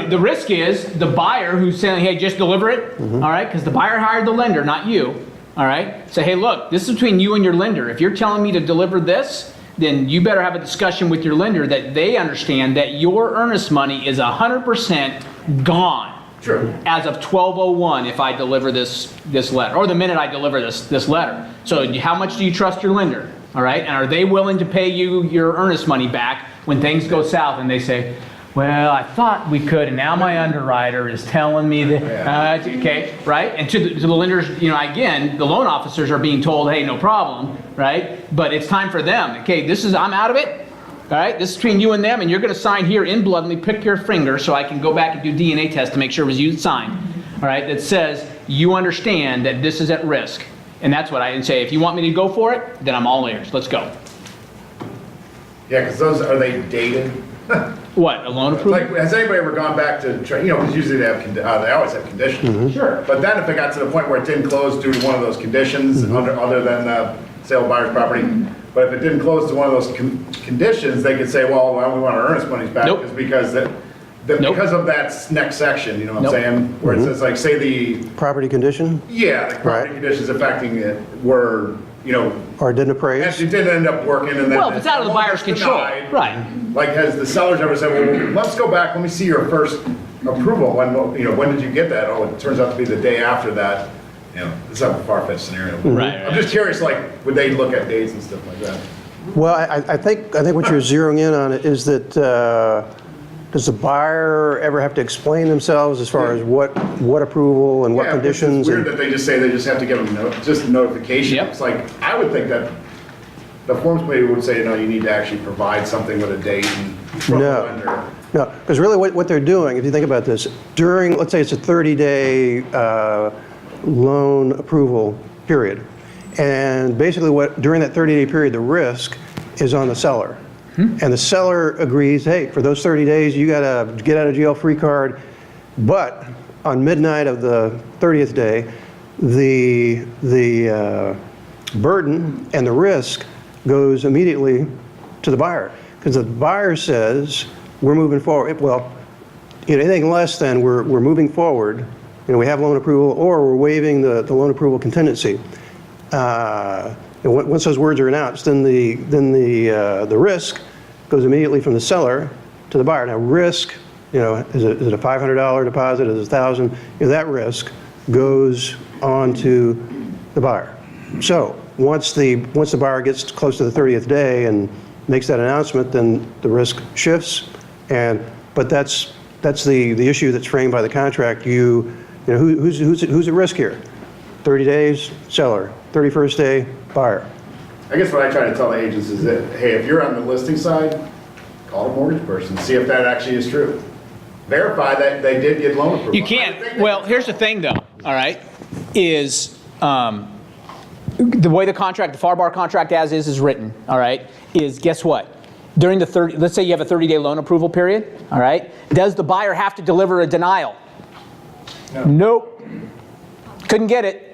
The risk is the buyer who's saying, hey, just deliver it, all right? Because the buyer hired the lender, not you, all right? Say, hey, look, this is between you and your lender. If you're telling me to deliver this, then you better have a discussion with your lender that they understand that your earnest money is 100% gone. True. As of 12:01, if I deliver this letter, or the minute I deliver this letter. So how much do you trust your lender? All right, and are they willing to pay you your earnest money back when things go south and they say, well, I thought we could, and now my underwriter is telling me that, okay, right? And to the lenders, again, the loan officers are being told, hey, no problem, right? But it's time for them. Okay, I'm out of it. All right, this is between you and them, and you're going to sign here in blood. Let me pick your finger so I can go back and do DNA test to make sure it was you that signed. All right, that says you understand that this is at risk. And that's what I say. If you want me to go for it, then I'm all ears. Let's go. Yeah, because are they dated? What, a loan approval? Like, has anybody ever gone back to, because usually they always have conditions. Mm-hmm. Sure. But then if it got to the point where it didn't close due to one of those conditions, other than sale of buyer's property, but if it didn't close to one of those conditions, they could say, well, why don't we want our earnest monies back? Nope. Because of that next section, you know what I'm saying? Where it says, like, say the property condition? Yeah, the property conditions affecting it were, or didn't appraise? It didn't end up working, and then well, if it's out of the buyer's control, right? Like, has the sellers ever said, well, let's go back, let me see your first approval. When did you get that? Oh, it turns out to be the day after that. It's not a far-fetched scenario. Right. I'm just curious, like, would they look at dates and stuff like that? Well, I think what you're zeroing in on is that does the buyer ever have to explain themselves as far as what approval and what conditions? It's weird that they just say they just have to give them just notification. Yep. It's like, I would think that the forms committee would say, no, you need to actually provide something with a date and from the lender. No, because really what they're doing, if you think about this, let's say it's a 30-day loan approval period. And basically during that 30-day period, the risk is on the seller. And the seller agrees, hey, for those 30 days, you got a get out of jail free card. But on midnight of the 30th day, the burden and the risk goes immediately to the buyer. Because the buyer says, we're moving forward. Well, anything less than we're moving forward, we have loan approval, or we're waiving the loan approval contingency. Once those words are announced, then the risk goes immediately from the seller to the buyer. Now, risk, is it a $500 deposit? Is it $1,000? That risk goes on to the buyer. So once the buyer gets close to the 30th day and makes that announcement, then the risk shifts. But that's That's the issue that's framed by the contract. You know, who's at risk here? 30 days, seller. 31st day, buyer. I guess what I try to tell the agents is that, hey, if you're on the listing side, call a mortgage person, see if that actually is true. Verify that they did get loan approval. You can't. Well, here's the thing, though. All right, is the way the contract, the FAR bar contract as is written. All right, is guess what? During the let's say you have a 30-day loan approval period. All right, does the buyer have to deliver a denial? No. Nope. Couldn't get it.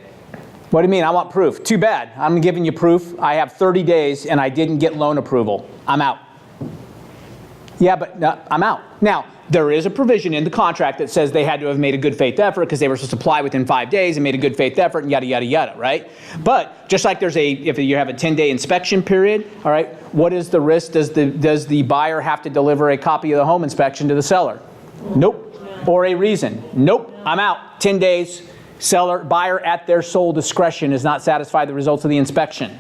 What do you mean? I want proof. Too bad. I'm giving you proof. I have 30 days and I didn't get loan approval. I'm out. Yeah, but no, I'm out. Now, there is a provision in the contract that says they had to have made a good faith effort because they were supposed to apply within 5 days and made a good faith effort and yada, yada, yada, right? But just like if you have a 10-day inspection period, all right, what is the risk? Does the buyer have to deliver a copy of the home inspection to the seller? Nope. Or a reason? Nope. I'm out. 10 days. Buyer at their sole discretion is not satisfied with the results of the inspection.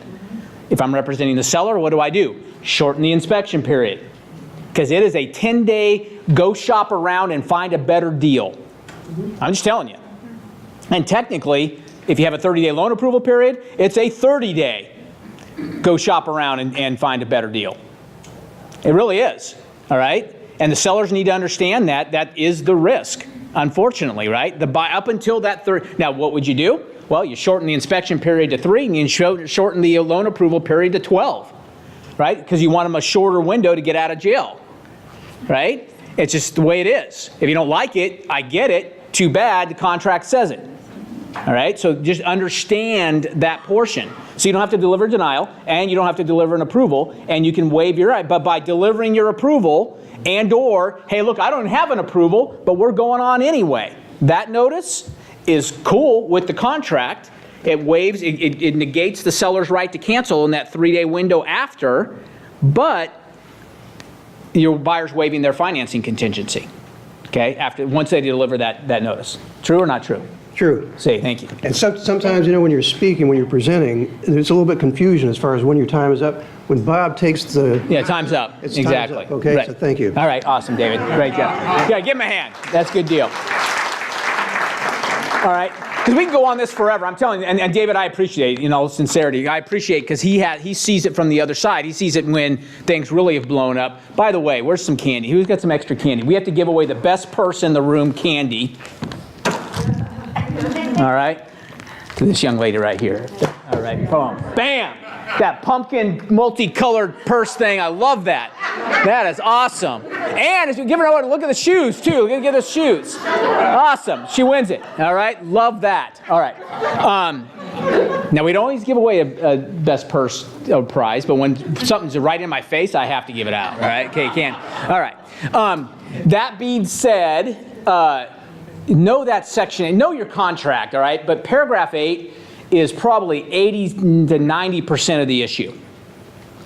If I'm representing the seller, what do? Shorten the inspection period. Because it is a 10-day go shop around and find a better deal. I'm just telling you. And technically, if you have a 30-day loan approval period, it's a 30-day go shop around and find a better deal. It really is, all right? And the sellers need to understand that is the risk, unfortunately, right? Up until that now what would you do? Well, you shorten the inspection period to 3 and you shorten the loan approval period to 12, right? Because you want them a shorter window to get out of jail, right? It's just the way it is. If you don't like it, I get it. Too bad, the contract says it. All right, so just understand that portion. So you don't have to deliver denial and you don't have to deliver an approval and you can waive your right. But by delivering your approval and or, hey, look, I don't have an approval, but we're going on anyway. That notice is cool with the contract. It waives, it negates the seller's right to cancel in that 3-day window after, but your buyer's waiving their financing contingency, okay, once they deliver that notice. True or not true? True. Say, thank you. And sometimes, you know, when you're speaking, when you're presenting, there's a little bit confusion as far as when your time is up. When Bob takes the... Yeah, time's up. It's exactly. Time's up. Okay, right. So thank you. All right, awesome, David. Great job. Yeah, give him a hand. That's a good deal. All right, because we can go on this forever. I'm telling you, and David, I appreciate, you know, sincerity. I appreciate because he sees it from the other side. He sees it when things really have blown up. By the way, where's some candy? Who's got some extra candy? We have to give away the best person in the room candy. All right, to this young lady right here. All right, boom, bam! That pumpkin multicolored purse thing, I love that. That is awesome. And as we give her a look at the shoes too. We're gonna get the shoes. Awesome, she wins it. All right, love that. All right. Now we don't always give away a best purse prize, but when something's right in my face, I have to give it out. All right, okay, you can. All right. That being said. Know that section, know your contract, all right? But paragraph 8 is probably 80 to 90% of the issue,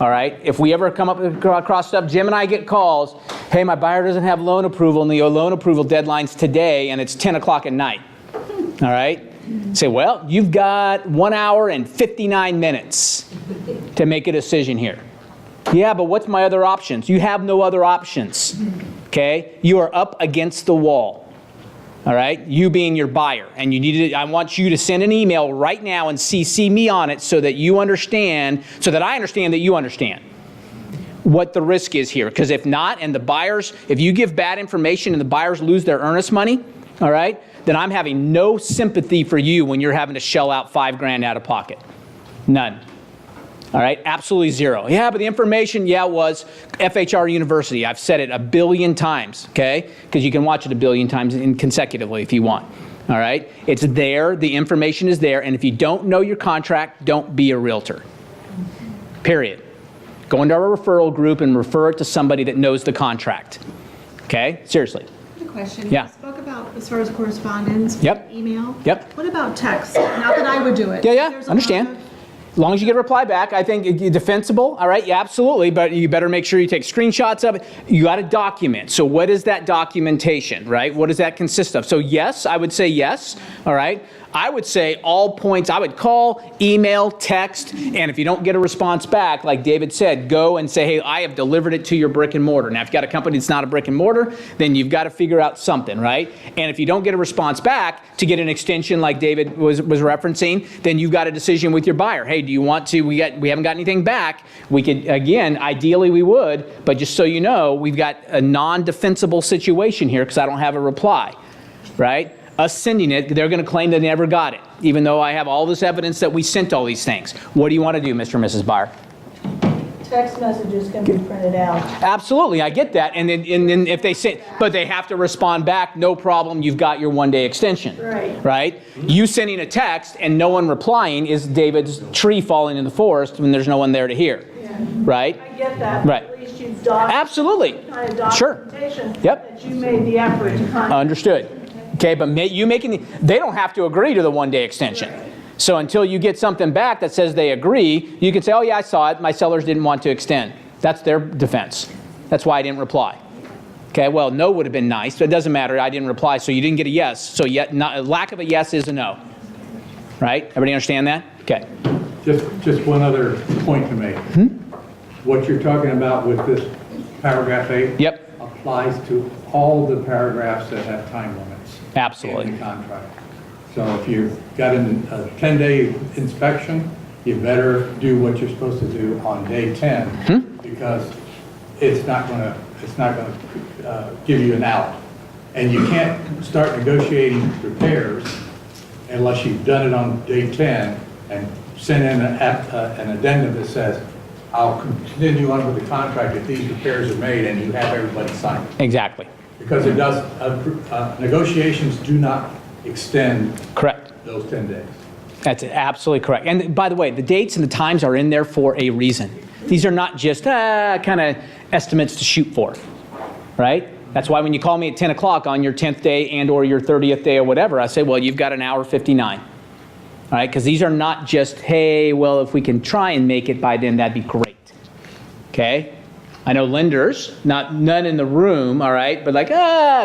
all right? If we ever come up across stuff, Jim and I get calls, hey, my buyer doesn't have loan approval, and the loan approval deadline's today, and it's 10 o'clock at night, all right? Say, well, you've got 1 hour and 59 minutes to make a decision here. Yeah, but what's my other options? You have no other options, okay? You are up against the wall. All right, you being your buyer, and I want you to send an email right now and CC me on it so that you understand, so that I understand that you understand what the risk is here. Because if not, and the buyers, if you give bad information and the buyers lose their earnest money, all right, then I'm having no sympathy for you when you're having to shell out $5,000 out of pocket. None. All right, absolutely zero. Yeah, but the information, yeah, was FHR University. I've said it 1 billion times, okay? Because you can watch it 1 billion times consecutively if you want. All right, it's there, the information is there, and if you don't know your contract, don't be a realtor. Period. Go into our referral group and refer it to somebody that knows the contract. Okay, seriously. Question. Yeah. You spoke about as far as correspondence, Yep. email. Yep. What about text? Not that I would do it. Yeah, There's a understand. lot of- As long as you get a reply back, I think it's defensible, all right? Yeah, absolutely, but you better make sure you take screenshots of it. You got to document. So what is that documentation, right? What does that consist of? So yes, I would say yes, all right? I would say all points, I would call, email, text, and if you don't get a response back, like David said, go and say, hey, I have delivered it to your brick and mortar. Now, if you've got a company that's not a brick and mortar, then you've got to figure out something, right? And if you don't get a response back to get an extension like David was referencing, then you've got a decision with your buyer. Hey, do you want to, we haven't got anything back. We could, again, ideally we would, but just so you know, we've got a non-defensible situation here because I don't have a reply, right? Us sending it, they're going to claim they never got it, even though I have all this evidence that we sent all these things. What do you want to do, Mr. and Mrs. Buyer? Text messages can be printed out. Absolutely, I get that. And then if they say, but they have to respond back, no problem, you've got your one-day extension. Right. Right? You sending a text and no one replying is David's tree falling in the forest when there's no one there to hear. Yeah. Right? I get that. Right. At least you've done Absolutely. kind of Sure. documentation Yep. that you made the effort to contact. Understood. Okay, but they don't have to agree to the one-day extension. So until you get something back that says they agree, you can say, oh yeah, I saw it, my sellers didn't want to extend. That's their defense. That's why I didn't reply. Okay, well, no would have been nice, but it doesn't matter, I didn't reply, so you didn't get a yes. So lack of a yes is a no. Right? Everybody understand that? Okay. Just one other point to make. What you're talking about with this paragraph 8 applies to all the paragraphs that have time limits. Absolutely. In the contract. So if you've got a 10-day inspection, you better do what you're supposed to do on day 10 because it's not going to give you an out. And you can't start negotiating repairs unless you've done it on day 10 and send in an addendum that says, I'll continue on with the contract if these repairs are made and you have everybody sign it. Exactly. Because it does, negotiations do not extend Correct. those 10 days. That's absolutely correct. And by the way, the dates and the times are in there for a reason. These are not just kind of estimates to shoot for, right? That's why when you call me at 10 o'clock on your 10th day and or your 30th day or whatever, I say, well, you've got an hour 59. All right, because these are not just, hey, well, if we can try and make it by then, that'd be great. Okay? I know lenders, none in the room, all right, but like,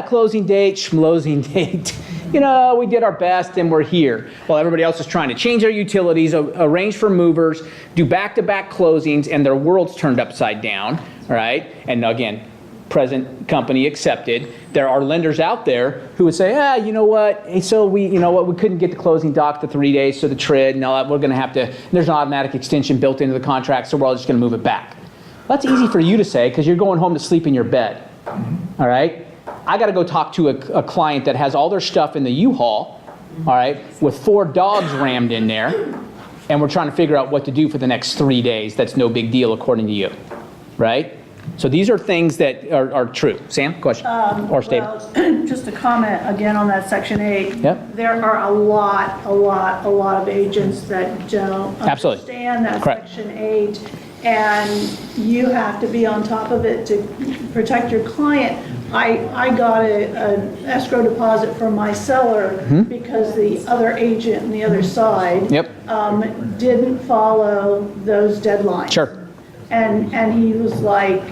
closing date, schmlosing date. You know, we did our best and we're here. While everybody else is trying to change their utilities, arrange for movers, do back-to-back closings, and their world's turned upside down, all right? And again, present company accepted. There are lenders out there who would say, you know what, hey, so we couldn't get the closing doc to 3 days, so the TRID, and all that, we're gonna have to, there's an automatic extension built into the contract, so we're all just gonna move it back. Well, that's easy for you to say because you're going home to sleep in your bed, all right? I got to go talk to a client that has all their stuff in the U-Haul, all right, with 4 dogs rammed in there, and we're trying to figure out what to do for the next 3 days. That's no big deal according to you, right? So these are things that are true. Sam, question or statement? Well, just a comment again on that Section 8. Yep. There are a lot of agents that don't Absolutely. understand that Correct. Section 8, and you have to be on top of it to protect your client. I got an escrow deposit from my seller because the other agent on the other side didn't follow those deadlines. Sure. And he was like,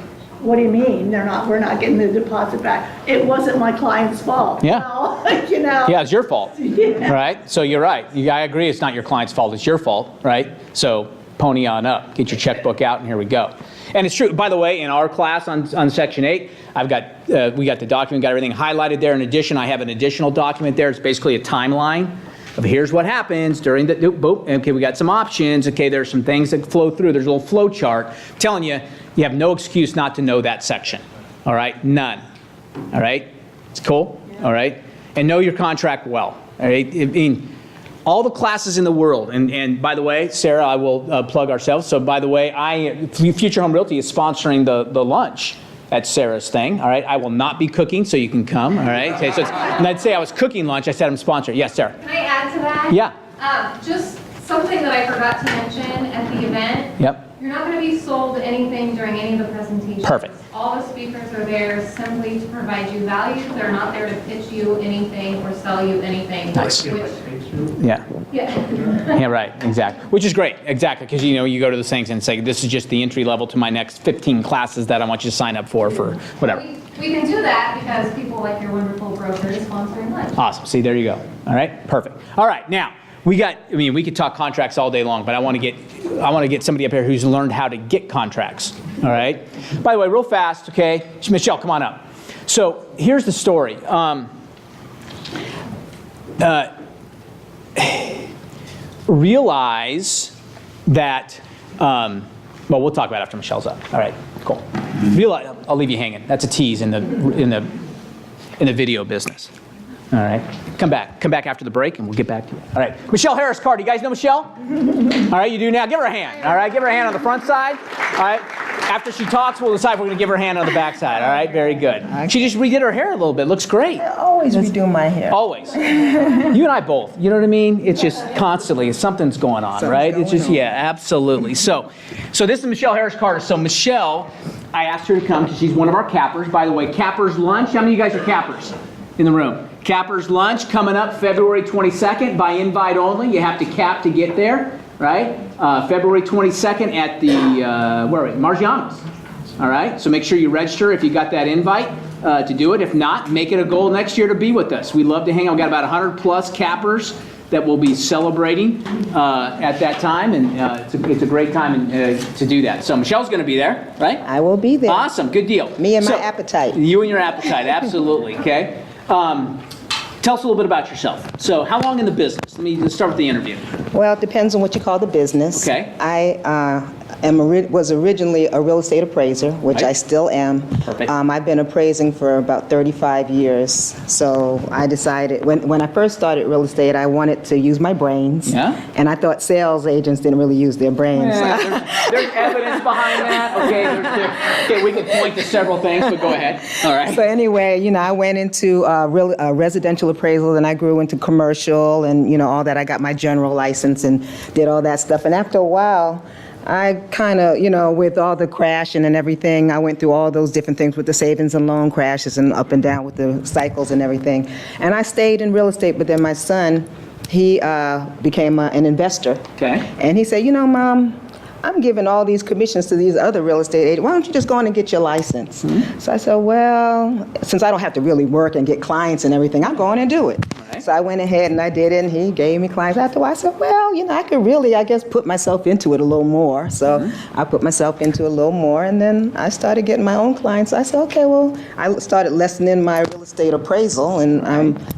what do you mean we're not getting the deposit back? It wasn't my client's fault. Yeah. Well, you know. Yeah, it's your fault. Yeah. Right? So you're right. I agree it's not your client's fault, it's your fault, right? So pony on up, get your checkbook out, and here we go. And it's true, by the way, in our class on Section 8, we got the document, got everything highlighted there. In addition, I have an additional document there. It's basically a timeline of here's what happens during the, boop, okay, we got some options. Okay, there's some things that flow through. There's a little flow chart. I'm telling you, you have no excuse not to know that section. All right, none. All right, it's cool. All right, and know your contract well. All right, I mean, all the classes in the world, and by the way, Sarah, I will plug ourselves. So by the way, Future Home Realty is sponsoring the lunch at Sarah's thing. All right, I will not be cooking, so you can come. All right, okay, so and I'd say I was cooking lunch. I said I'm sponsoring. Yes, Sarah. Can I add to that? Yeah. Just something that I forgot to mention at the event. Yep. You're not going to be sold anything during any of the presentations. Perfect. All the speakers are there simply to provide you value. They're not there to pitch you anything or sell you anything. Nice. Which Yeah. Yeah. Yeah, right, exactly. Which is great, exactly, because you go to those things and say, this is just the entry level to my next 15 classes that I want you to sign up for whatever. We can do that because people like your wonderful broker is sponsoring lunch. Awesome, see, there you go. All right, perfect. All right, now, we could talk contracts all day long, but I want to get somebody up here who's learned how to get contracts, all right? By the way, real fast, okay, Michele, come on up. So here's the story. Realize that, well, we'll talk about it after Michele's up. All right, cool. Realize, I'll leave you hanging. That's a tease in the video business. All right, come back after the break and we'll get back to you. All right, Michele Harris Carter, you guys know Michele? All right, you do now. Give her a hand. All right, give her a hand on the front side. All right, after she talks, we'll decide if we're going to give her a hand on the back side. All right, very good. She just redid her hair a little bit. Looks great. I always redo my hair. Always. You and I both. You know what I mean? It's just constantly something's going on, right? It's just yeah, absolutely. So this is Michele Harris Carter. So Michele, I asked her to come because she's one of our cappers. By the way, cappers lunch. How many of you guys are cappers in the room? Cappers lunch coming up February 22nd by invite only. You have to cap to get there, right? February 22nd at the where are we? Margiano's. All right. So make sure you register if you got that invite to do it. If not, make it a goal next year to be with us. We love to hang out. We've got about 100 plus cappers that will be celebrating at that time, and it's a great time to do that. So Michelle's going to be there, right? I will be there. Awesome. Good deal. Me and my appetite. You and your appetite. Absolutely. Okay. Tell us a little bit about yourself. So how long in the business? Let's start with the interview. Well, it depends on what you call the business. Okay. I was originally a real estate appraiser, which Right. I still am. Perfect. I've been appraising for about 35 years. So I decided, when I first started real estate, I wanted to use my brains. Yeah. And I thought sales agents didn't really use their brains. There's evidence behind that. Okay, we can point to several things, but go ahead. All right. So anyway, I went into residential appraisal, and I grew into commercial and, all that. I got my general license and did all that stuff. And after a while, I kind of, with all the crashing and everything, I went through all those different things with the savings and loan crashes and up and down with the cycles and everything. And I stayed in real estate, but then my son, he became an investor. Okay. And he said, Mom, I'm giving all these commissions to these other real estate agents. Why don't you just go on and get your license? Mm-hmm. So I said, well, since I don't have to really work and get clients and everything, I'll go on and do it. Right. So I went ahead and I did it, and he gave me clients. After a while, I said, well, I could really, I guess, put myself into it a little more. So I put myself into it a little more, and then I started getting my own clients. I said, okay, well, I started lessening my real estate appraisal, and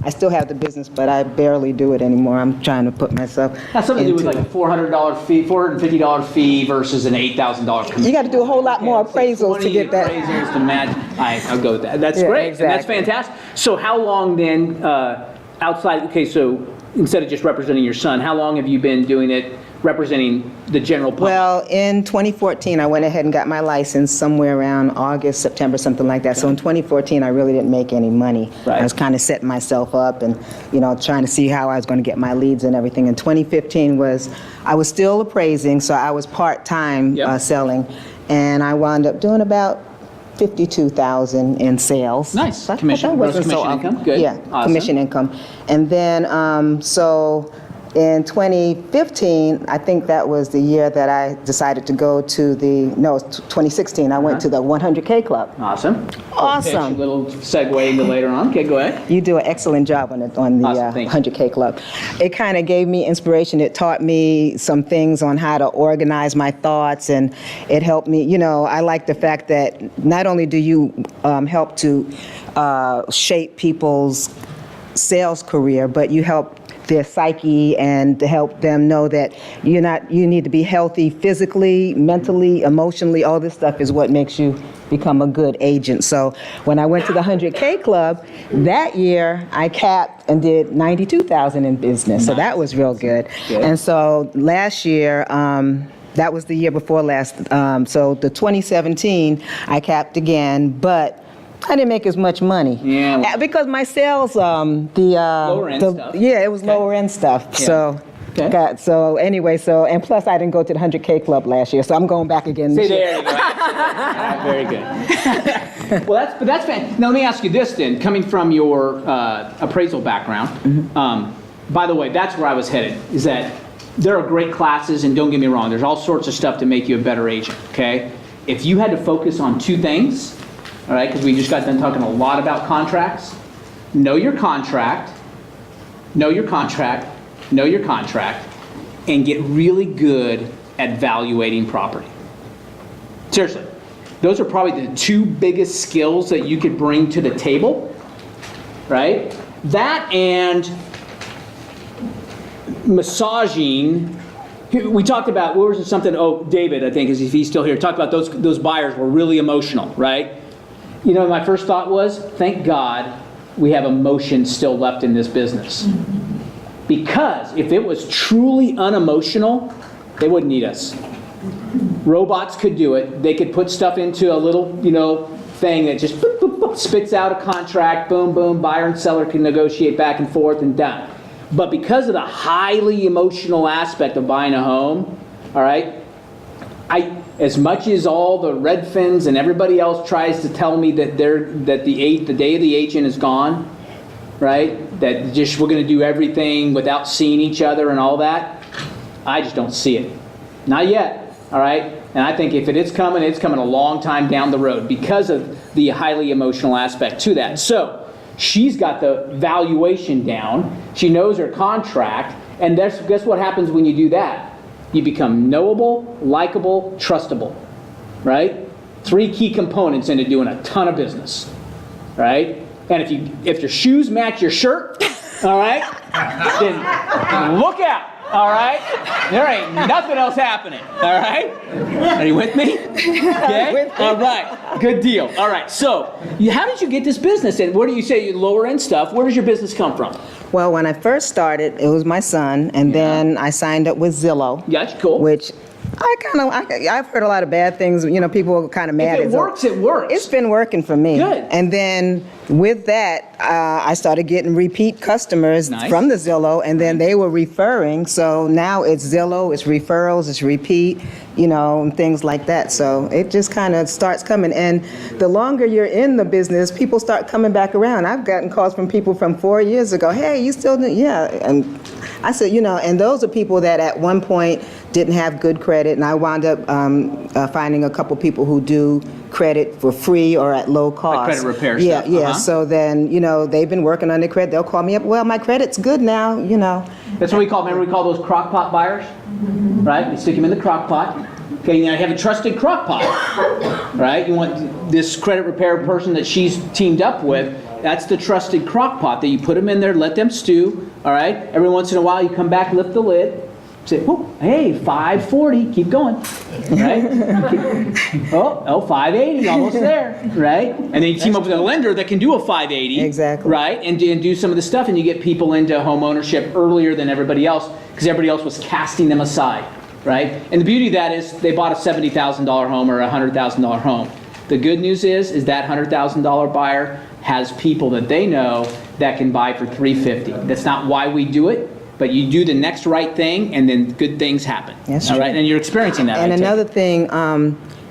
I still have the business, but I barely do it anymore. I'm trying to put myself That's something to do with like a $400 fee, $450 fee versus an $8,000 commission. You got to do a whole lot more appraisals to get that. Appraisals to match. I'll go with that. That's Yeah, great. exactly. And that's fantastic. So how long then, outside, okay, so instead of just representing your son, how long have you been doing it representing the general public? Well, in 2014, I went ahead and got my license somewhere around August, September, something like that. Okay. So in 2014, I really didn't make any money. Right. I was kind of setting myself up and, trying to see how I was going to get my leads and everything. And 2015 I was still appraising, so I was part-time selling. And I wound up doing about $52,000 in sales. Nice. So Commission, gross commission income. Good. Yeah, Awesome. Commission income. And then, so in 2015, I think that was the year that I decided to go to 2016, I went to the 100K Club. Awesome. Awesome. A little segue into later on. Okay, go ahead. You do an excellent job on the Awesome, 100K Club. It kind of gave me inspiration. It taught me some things on how to organize my thoughts, and it helped me. I like the fact that not only do you help to shape people's sales career, but you help their psyche and to help them know that you need to be healthy physically, mentally, emotionally. All this stuff is what makes you become a good agent. So when I went to the 100K Club, that year I capped and did $92,000 in business. So that was real good. And so last year, that was the year before last. So the 2017, I capped again, but I didn't make as much money. Yeah. Because my sales, lower end stuff. Yeah, it was lower end stuff. Yeah. So, and plus I didn't go to the 100K Club last year, so I'm going back again this year. There you go. Very good. Well, that's fantastic. Now let me ask you this then. Coming from your appraisal background, by the way, that's where I was headed, is that there are great classes, and don't get me wrong, there's all sorts of stuff to make you a better agent, okay? If you had to focus on two things, all right, because we just got done talking a lot about contracts, know your contract, know your contract, know your contract, and get really good at valuating property. Seriously, those are probably the two biggest skills that you could bring to the table, right? That and massaging. We talked about, what was it, something, David, I think, if he's still here, talked about those buyers were really emotional, right? You know, my first thought was, thank God we have emotion still left in this business. Because if it was truly unemotional, they wouldn't need us. Robots could do it. They could put stuff into a little, thing that just boop, boop, boop, spits out a contract, boom, boom, buyer and seller can negotiate back and forth and done. But because of the highly emotional aspect of buying a home, all right, as much as all the Redfins and everybody else tries to tell me that the day of the agent is gone, right, that just we're going to do everything without seeing each other and all that, I just don't see it. Not yet, all right? And I think if it is coming, it's coming a long time down the road because of the highly emotional aspect to that. So she's got the valuation down. She knows her contract. And guess what happens when you do that? You become knowable, likable, trustable, right? 3 key components into doing a ton of business, right? And if your shoes match your shirt, all right, then look out. All right? There ain't nothing else happening. All right? Are you with me? Okay? All right. Good deal. All right. So, how did you get this business? And where do you say you lower end stuff? Where does your business come from? Well, when I first started, it was my son, and then I signed up with Zillow. Gotcha, cool. Which I've heard a lot of bad things. People are kind of mad. If it works, it works. It's been working for me. Good. And then with that, I started getting repeat customers from the Zillow, and then they were referring. So now it's Zillow, it's referrals, it's repeat, and things like that. So it just kind of starts coming. And the longer you're in the business, people start coming back around. I've gotten calls from people from 4 years ago. Hey, you still do? Yeah. And I said, and those are people that at one point didn't have good credit, and I wound up finding a couple people who do credit for free or at low cost. Like credit repair yeah, stuff. Yeah, so then, they've been working on their credit. They'll call me up, well, my credit's good now, That's what we call those crock pot buyers, right? You stick them in the crock pot. Okay, now you have a trusted crock pot, right? You want this credit repair person that she's teamed up with, that's the trusted crock pot that you put them in there, let them stew, all right? Every once in a while you come back, lift the lid, say, hey, 540, keep going, right? 580, almost there, right? And then you team up with a lender that can do a 580. Exactly. Right, and do some of the stuff, and you get people into home ownership earlier than everybody else, because everybody else was casting them aside, right? And the beauty of that is they bought a $70,000 home or a $100,000 home. The good news is that $100,000 buyer has people that they know that can buy for $350. That's not why we do it. But you do the next right thing, and then good things happen. That's all true. right, and you're experiencing that. And another thing,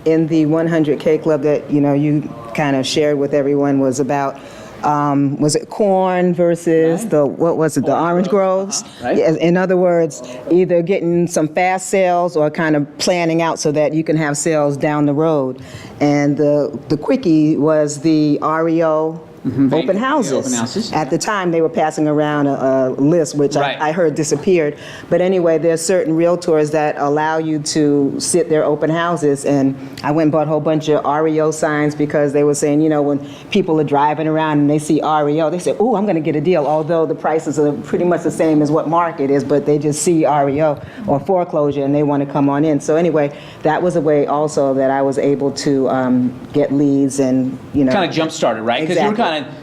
in the 100K club that you kind of shared with everyone was about, was it corn versus the orange groves? Right. Yeah, in other words, either getting some fast sales or kind of planning out so that you can have sales down the road. And the quickie was the REO. Open houses. Yeah, open houses. At the time, they were passing around a list, which I heard disappeared. But anyway, there's certain realtors that allow you to sit their open houses. And I went and bought a whole bunch of REO signs because they were saying, when people are driving around and they see REO, they say, I'm going to get a deal, although the prices are pretty much the same as what market is, but they just see REO or foreclosure and they want to come on in. So anyway, that was a way also that I was able to get leads and, Kind of jump-started, right? Because you were kind of,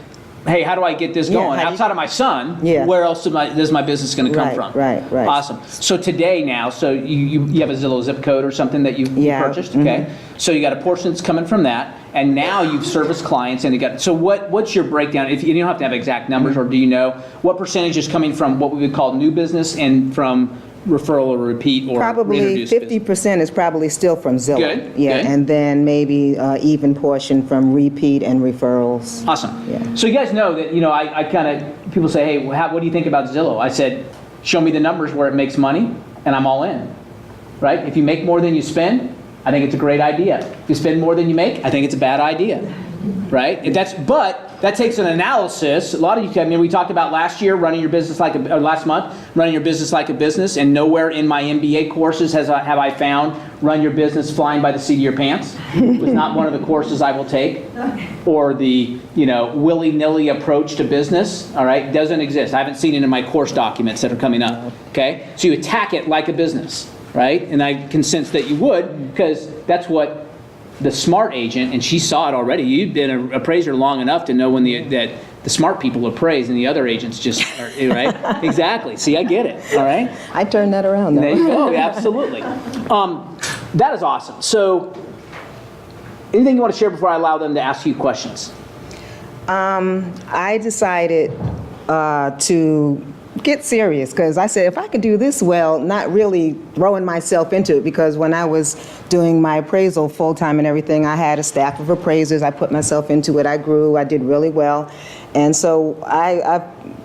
hey, how do I get this going? Outside of my son, where else is my business going to come from? Right. Awesome. So today now, so you have a Zillow zip code or something that you purchased? Okay. So you got a portion that's coming from that, and now you've serviced clients, and you got. So what's your breakdown? If you don't have to have exact numbers, or do you know what percentage is coming from what we would call new business and from referral or repeat or Probably reintroduced business? 50% is probably still from Zillow. Good, Yeah, good. and then maybe even portion from repeat and referrals. Awesome. Yeah. So you guys know that, I kind of, people say, hey, what do you think about Zillow? I said, show me the numbers where it makes money, and I'm all in, right? If you make more than you spend, I think it's a great idea. If you spend more than you make, I think it's a bad idea, right? But that takes an analysis. A lot of you, we talked about last year running your business last month, running your business like a business, and nowhere in my MBA courses have I found run your business flying by the seat of your pants. It was not one of the courses I will take, or the willy-nilly approach to business. All right, doesn't exist. I haven't seen it in my course documents that are coming up. Okay, so you attack it like a business, right? And I can sense that you would, because that's what the smart agent, and she saw it already. You've been an appraiser long enough to know when that the smart people appraise and the other agents just are, right? Exactly. See, I get it. All right. I turned that around though. There you go. Absolutely. That is awesome. So, anything you want to share before I allow them to ask you questions? I decided to get serious, because I said if I could do this well, not really throwing myself into it, because when I was doing my appraisal full-time and everything, I had a staff of appraisers. I put myself into it. I grew. I did really well. And so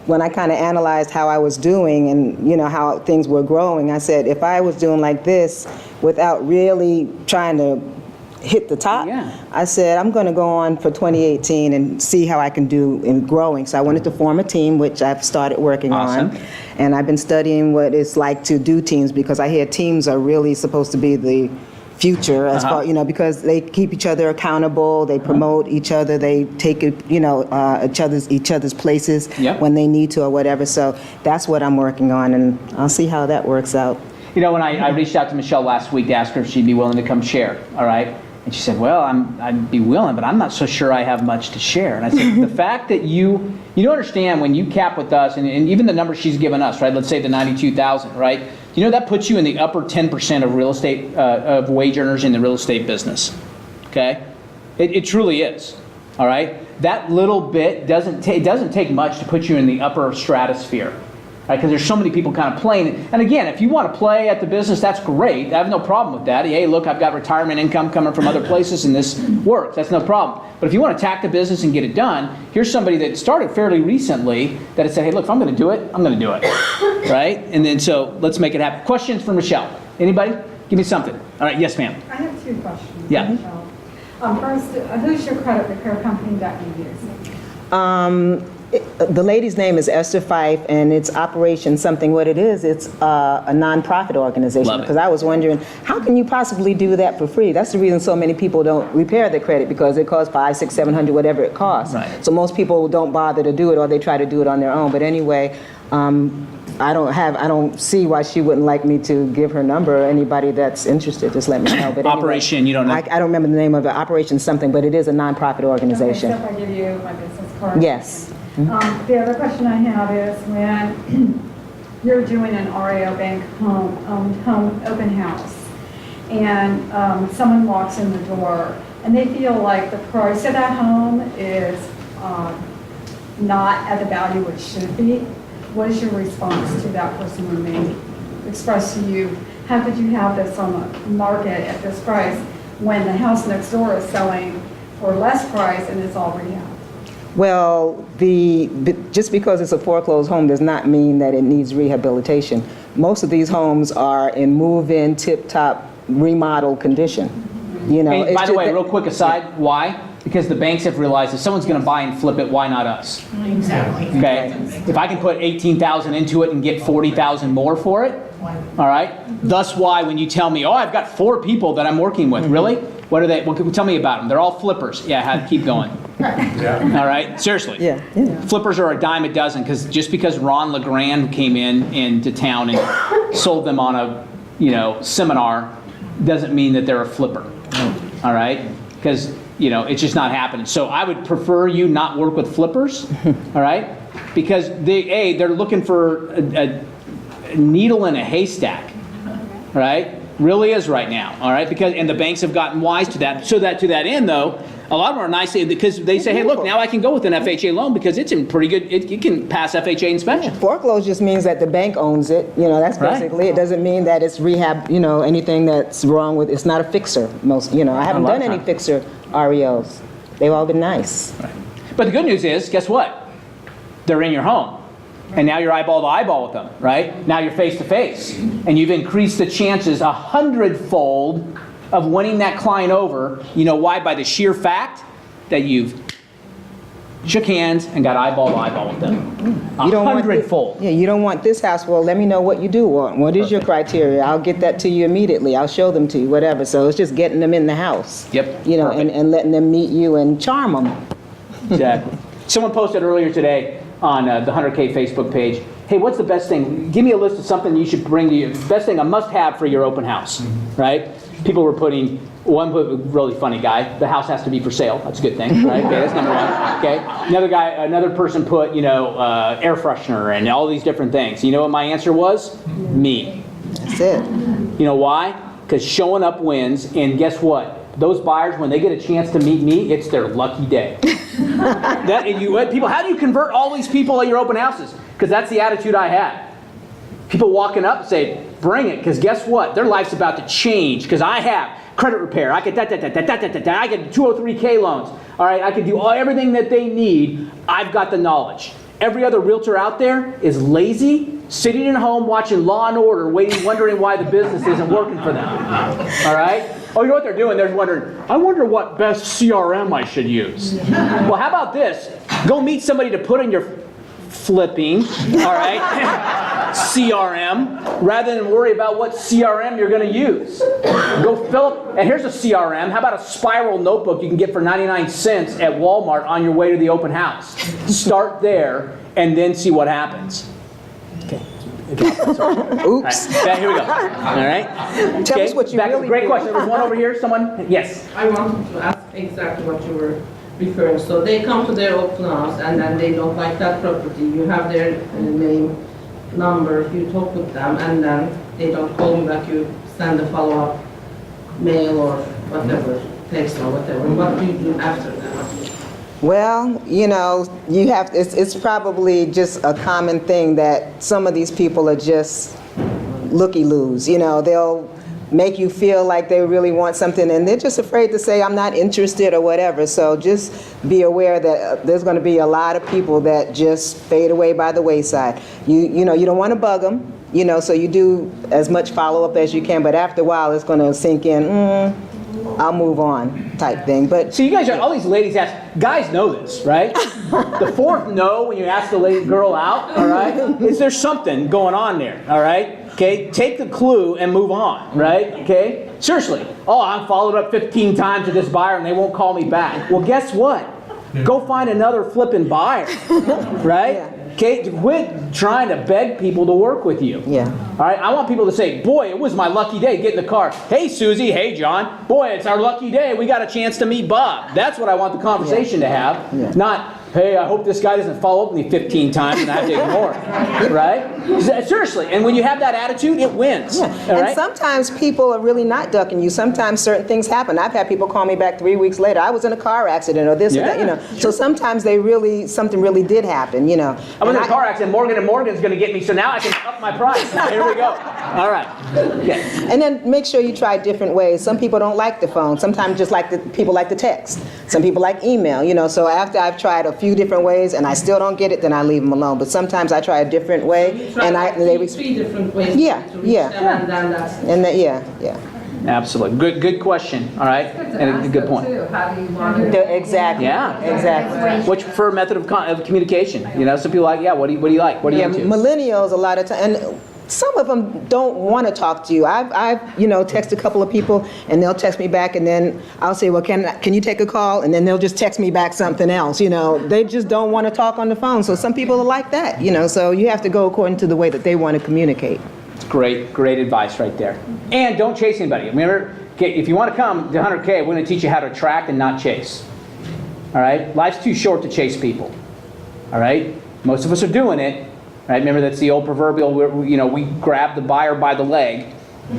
when I kind of analyzed how I was doing and how things were growing, I said if I was doing like this without really trying to hit the top, I said I'm going to go on for 2018 and see how I can do in growing. So I wanted to form a team, which I've started working on. And I've been studying what it's like to do teams, because I hear teams are really supposed to be the future as far, because they keep each other accountable, they promote each other, they take each other's places when they need to or whatever. So that's what I'm working on, and I'll see how that works out. When I reached out to Michele last week to ask her if she'd be willing to come share, all right? And she said, well, I'd be willing, but I'm not so sure I have much to share. And I said, the fact that you don't understand when you cap with us, and even the number she's given us, right? Let's say the 92,000, right? That puts you in the upper 10% of real estate, of wage earners in the real estate business, okay? It truly is, all right? That little bit doesn't take much to put you in the upper stratosphere. Right, because there's so many people kind of playing. And again, if you want to play at the business, that's great. I have no problem with that. Hey, look, I've got retirement income coming from other places, and this works. That's no problem. But if you want to attack the business and get it done, here's somebody that started fairly recently that had said, hey, look, if I'm going to do it, I'm going to do it. Right? And then so let's make it happen. Questions for Michele? Anybody? Give me something. All right. Yes, ma'am. I have two questions. Yeah. Michele. First, who's your credit repair company that you use? The lady's name is Esther Fife, and it's Operation something. What it is, it's a nonprofit organization. Because I was wondering, how can you possibly do that for free? That's the reason so many people don't repair their credit, because it costs $500, $600, $700, whatever it costs. Right. So most people don't bother to do it, or they try to do it on their own. But anyway, I don't see why she wouldn't like me to give her number. Anybody that's interested, just let me know. But anyway, Operation, you don't know? I don't remember the name of it. Operation something, but it is a nonprofit organization. Okay, so if I give you my business card? Yes. The other question I have is when you're doing an REO Bank home open house, and someone walks in the door and they feel like the price of that home is not at the value it should be, what is your response to that person when they express to you, how could you have this on the market at this price when the house next door is selling for less price and it's all rehab? Well, just because it's a foreclosed home does not mean that it needs rehabilitation. Most of these homes are in move-in, tip-top, remodel condition. Hey, by the way, real quick aside, why? Because the banks have realized if someone's going to buy and flip it, why not us? Exactly. Okay. If I can put $18,000 into it and get $40,000 more for it, all right. Thus, why when you tell me, oh, I've got 4 people that I'm working with, really? What are they? Well, tell me about them. They're all flippers. Yeah, keep going. All right, seriously. Yeah. Flippers are a dime a dozen, because Ron LeGrand came into town and sold them on a seminar doesn't mean that they're a flipper. All right, because it's just not happening. So I would prefer you not work with flippers. All right, because they're looking for a needle in a haystack. Right? Really is right now, all right? And the banks have gotten wise to that. So that to that end, though, a lot of them are nice because they say, hey, look, now I can go with an FHA loan because it's in pretty good, it can pass FHA inspection. Foreclosure just means that the bank owns it. That's basically, it doesn't mean that it's rehab, anything that's wrong with, it's not a fixer. I haven't done any fixer REOs. They've all been nice. Right. But the good news is, guess what? They're in your home. And now you're eyeball to eyeball with them, right? Now you're face to face. And you've increased the chances 100-fold of winning that client over. You know why? By the sheer fact that you've shook hands and got eyeball to eyeball with them. 100-fold. Yeah, you don't want this house. Well, let me know what you do want. What is your criteria? I'll get that to you immediately. I'll show them to you, whatever. So it's just getting them in the house. Yep. And letting them meet you and charm them. Exactly. Someone posted earlier today on the 100K Facebook page, hey, what's the best thing? Give me a list of something you should bring to you. Best thing, a must-have for your open house, right? People were putting, one really funny guy, the house has to be for sale. That's a good thing, right? Okay, that's number one. Okay. Another person put, air freshener and all these different things. You know what my answer was? Me. That's it. You know why? Because showing up wins, and guess what? Those buyers, when they get a chance to meet me, it's their lucky day. People, how do you convert all these people at your open houses? Because that's the attitude I had. People walking up say, bring it, because guess what? Their life's about to change, because I have credit repair. I get I get 203K loans. All right, I can do everything that they need. I've got the knowledge. Every other realtor out there is lazy, sitting at home watching Law and Order, wondering why the business isn't working for them. All right? Oh, you know what they're doing? They're wondering, I wonder what best CRM I should use. Well, how about this? Go meet somebody to put in your flipping, all right, CRM, rather than worry about what CRM you're going to use. Go fill up, and here's a CRM. How about a spiral notebook you can get for 99 cents at Walmart on your way to the open house? Start there, and then see what happens. Okay. Oops. All right. Here we go. All right. Tell us what you really Great do. question. There was one over here. Someone? Yes. I wanted to ask exactly what you were referring. So they come to their open house and then they don't like that property. You have their name, number, you talk with them, and then they don't call you back. You send a follow-up mail or whatever, text or whatever. What do you do after that? Well, you have, it's probably just a common thing that some of these people are just looky-loos. They'll make you feel like they really want something and they're just afraid to say, I'm not interested or whatever. So just be aware that there's going to be a lot of people that just fade away by the wayside. You don't want to bug them, so you do as much follow-up as you can, but after a while it's going to sink in, I'll move on type thing. But so you guys all these ladies ask, guys know this, right? The fourth no when you ask the girl out, all right, is there something going on there, all right? Okay, take the clue and move on, right? Okay, seriously. Oh, I'm followed up 15 times to this buyer and they won't call me back. Well, guess what? Go find another flipping buyer, right? Yeah. Okay, quit trying to beg people to work with you. Yeah. All right, I want people to say, boy, it was my lucky day. Get in the car. Hey, Susie. Hey, John. Boy, it's our lucky day. We got a chance to meet Bob. That's what I want the conversation to have. Yeah. Not, hey, I hope this guy doesn't follow up with me 15 times and I have to ignore it. Right? Seriously. And when you have that attitude, it wins. Yeah. All right? And sometimes people are really not ducking you. Sometimes certain things happen. I've had people call me back 3 weeks later. I was in a car accident or this or that, Sure. So sometimes something really did happen, I was in a car accident. Morgan's going to get me, so now I can up my price. Here we go. All right. Yeah. And then make sure you try different ways. Some people don't like the phone. Sometimes people like the text. Some people like email, So after I've tried a few different ways and I still don't get it, then I leave them alone. But sometimes I try a different way, three different ways. Yeah, to reach them, and then that's yeah. Absolutely. Good question. All right. And a good point. How do you want to? Exactly. Yeah. Exactly. What's your preferred method of communication? Some people are like, what do you like? What are you into? Millennials a lot of time, and some of them don't want to talk to you. I've texted a couple of people and they'll text me back and then I'll say, well, can you take a call? And then they'll just text me back something else. They just don't want to talk on the phone. So some people are like that, so you have to go according to the way that they want to communicate. It's great advice right there. And don't chase anybody. Remember, if you want to come to 100K, we're going to teach you how to attract and not chase. All right? Life's too short to chase people. All right? Most of us are doing it. Right? Remember, that's the old proverbial, we grab the buyer by the leg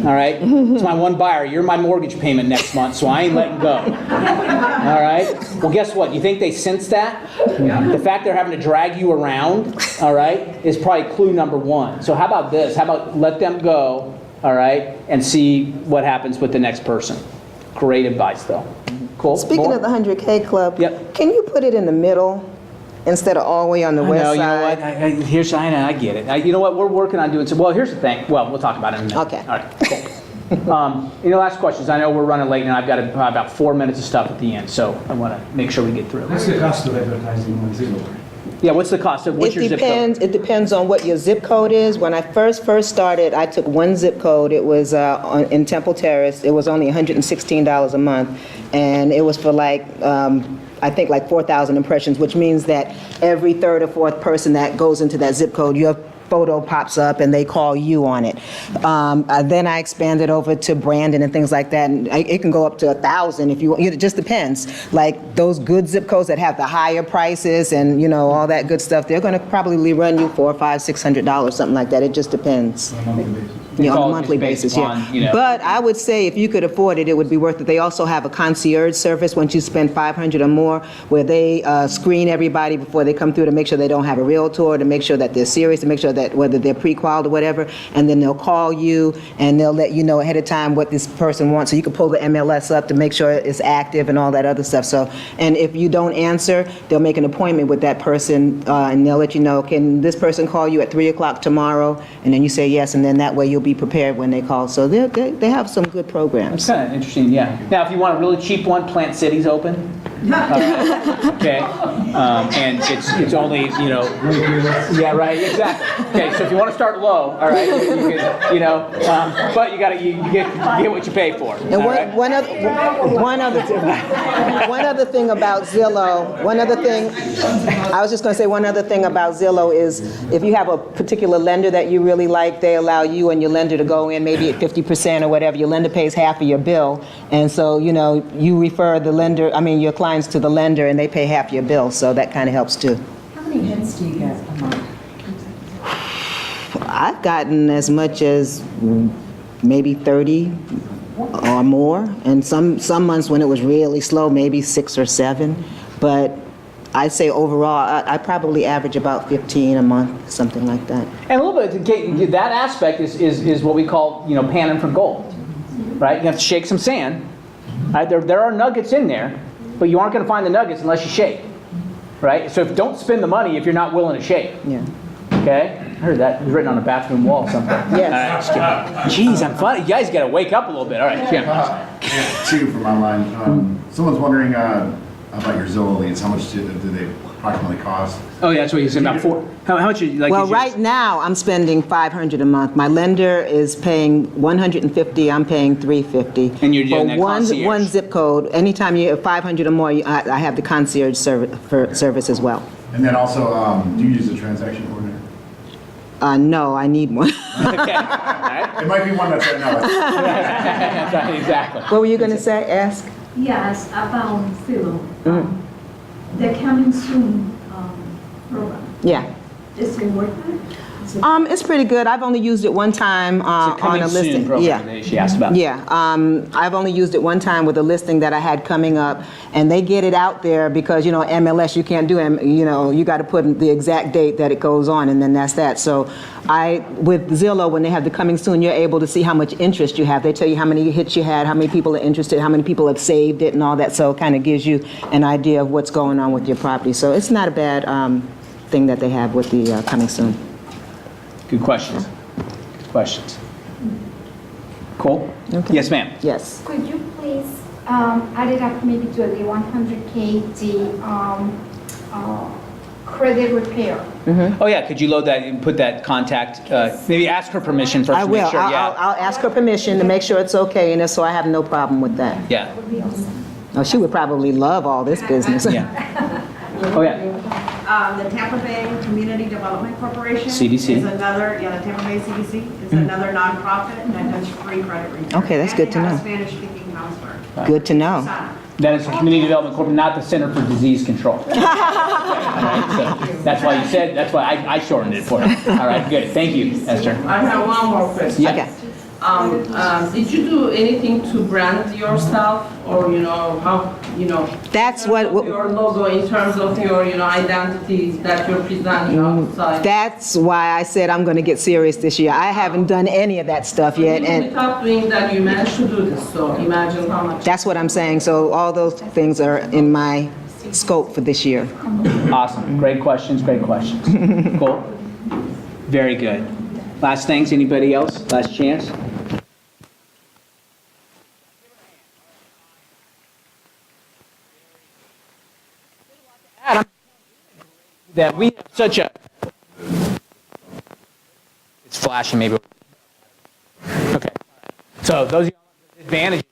All right? It's my one buyer. You're my mortgage payment next month, so I ain't letting go. All right? Well, guess what? You think they sense that? The fact they're having to drag you around, all right, is probably clue number one. So how about this? How about let them go, all right, and see what happens with the next person. Great advice, though. Cool. Speaking of the 100K club, Yep. can you put it in the middle instead of all the way on the west No, you know side? what? I get it. You know what? We're working on doing some. Well, here's the thing. Well, we'll talk about it in a minute. Okay. All right. Cool. Last questions. I know we're running late, and I've got about 4 minutes of stuff at the end, so I want to make sure we get through it. What's the cost of advertising on Zillow? Yeah. What's the cost of? What's your zip code? It depends on what your zip code is. When I first started, I took one zip code. It was in Temple Terrace. It was only $116 a month, and it was for I think like 4,000 impressions, which means that every third or fourth person that goes into that zip code, your photo pops up and they call you on it. Then I expanded over to Brandon and things like that, and it can go up to 1,000 if you want. It just depends. Like those good zip codes that have the higher prices and all that good stuff, they're going to probably run you $400, $500, $600, something like that. It just depends. On a monthly basis, yeah. But I would say if you could afford it, it would be worth it. They also have a concierge service once you spend $500 or more, where they screen everybody before they come through to make sure they don't have a realtor, to make sure that they're serious, to make sure that whether they're pre-qualified or whatever, and then they'll call you and they'll let you know ahead of time what this person wants, so you can pull the MLS up to make sure it's active and all that other stuff. So, and if you don't answer, they'll make an appointment with that person and they'll let you know, can this person call you at 3 o'clock tomorrow? And then you say yes, and then that way you'll be prepared when they call. So they have some good programs. It's kind of interesting, yeah. Now, if you want a really cheap one, Plant City's open. Okay, and it's only yeah, right, exactly. Okay, so if you want to start low, all right, but you get what you pay for. And one other thing about Zillow. I was just going to say one other thing about Zillow is if you have a particular lender that you really like, they allow you and your lender to go in maybe at 50% or whatever. Your lender pays half of your bill, and so you refer your clients to the lender, and they pay half your bill. So that kind of helps too. How many hits do you get a month? I've gotten as much as maybe 30 or more, and some months when it was really slow, maybe 6 or 7. But I'd say overall, I probably average about 15 a month, something like that. And a little bit, that aspect is what we call, panning for gold, right? You have to shake some sand, right? There are nuggets in there, but you aren't going to find the nuggets unless you shake, right? So don't spend the money if you're not willing to shake. Yeah. Okay? I heard that. It was written on a bathroom wall somewhere. Yes. All right, jeez, I'm funny. You guys got to wake up a little bit. All right, Jim. Two from online. Someone's wondering about your Zillow leads. How much do they approximately cost? Oh, yeah, that's what you said, about 4. How much you like? Well, right now I'm spending $500 a month. My lender is paying $150. I'm paying $350. And you're doing that one concierge. zip code. Anytime you have $500 or more, I have the concierge service as well. And then also, do you use a transaction coordinator? No, I need one. Okay. Right. It might be one that's right now. Exactly. What were you going to say? Ask. Yes, about Zillow. The coming soon program. Yeah. Is it working? It's pretty good. I've only used it one time on a listing. Program she asked about. Yeah. I've only used it one time with a listing that I had coming up, and they get it out there because MLS you can't do. You got to put the exact date that it goes on, and then that's that. So with Zillow, when they have the coming soon, you're able to see how much interest you have. They tell you how many hits you had, how many people are interested, how many people have saved it, and all that. So it kind of gives you an idea of what's going on with your property. So it's not a bad thing that they have with the coming soon. Good questions. Good questions. Cool? Okay. Yes, ma'am. Yes. Could you please add it up maybe to the 100K, the credit repair? Mm-hmm. Oh, yeah, could you load that and put that contact, maybe ask her permission first I to will. make sure, I'll ask her permission to make sure it's okay, and so I have no problem with that. Yeah. Oh, she would probably love all this business. Yeah. Oh, yeah. The Tampa Bay Community Development Corporation CDC. is another, the Tampa Bay CDC is another nonprofit that does free credit repair. Okay, that's good to know. And they have a Spanish-speaking counselor. Good to know. That is the Community Development Corp, not the Center for Disease Control. Okay, so that's why I shortened it for you. All right, good. Thank you, Esther. I have one more question. Yeah. Did you do anything to brand yourself, or how That's what. your logo in terms of your identity that you're presenting outside? That's why I said I'm going to get serious this year. I haven't done any of that stuff yet, and Without doing that, you managed to do this. So imagine how much. that's what I'm saying. So all those things are in my scope for this year. Awesome. Great questions, great questions. Cool. Very good. Last things, anybody else? Last chance? That we have such a... It's flashing maybe. Okay. So those advantages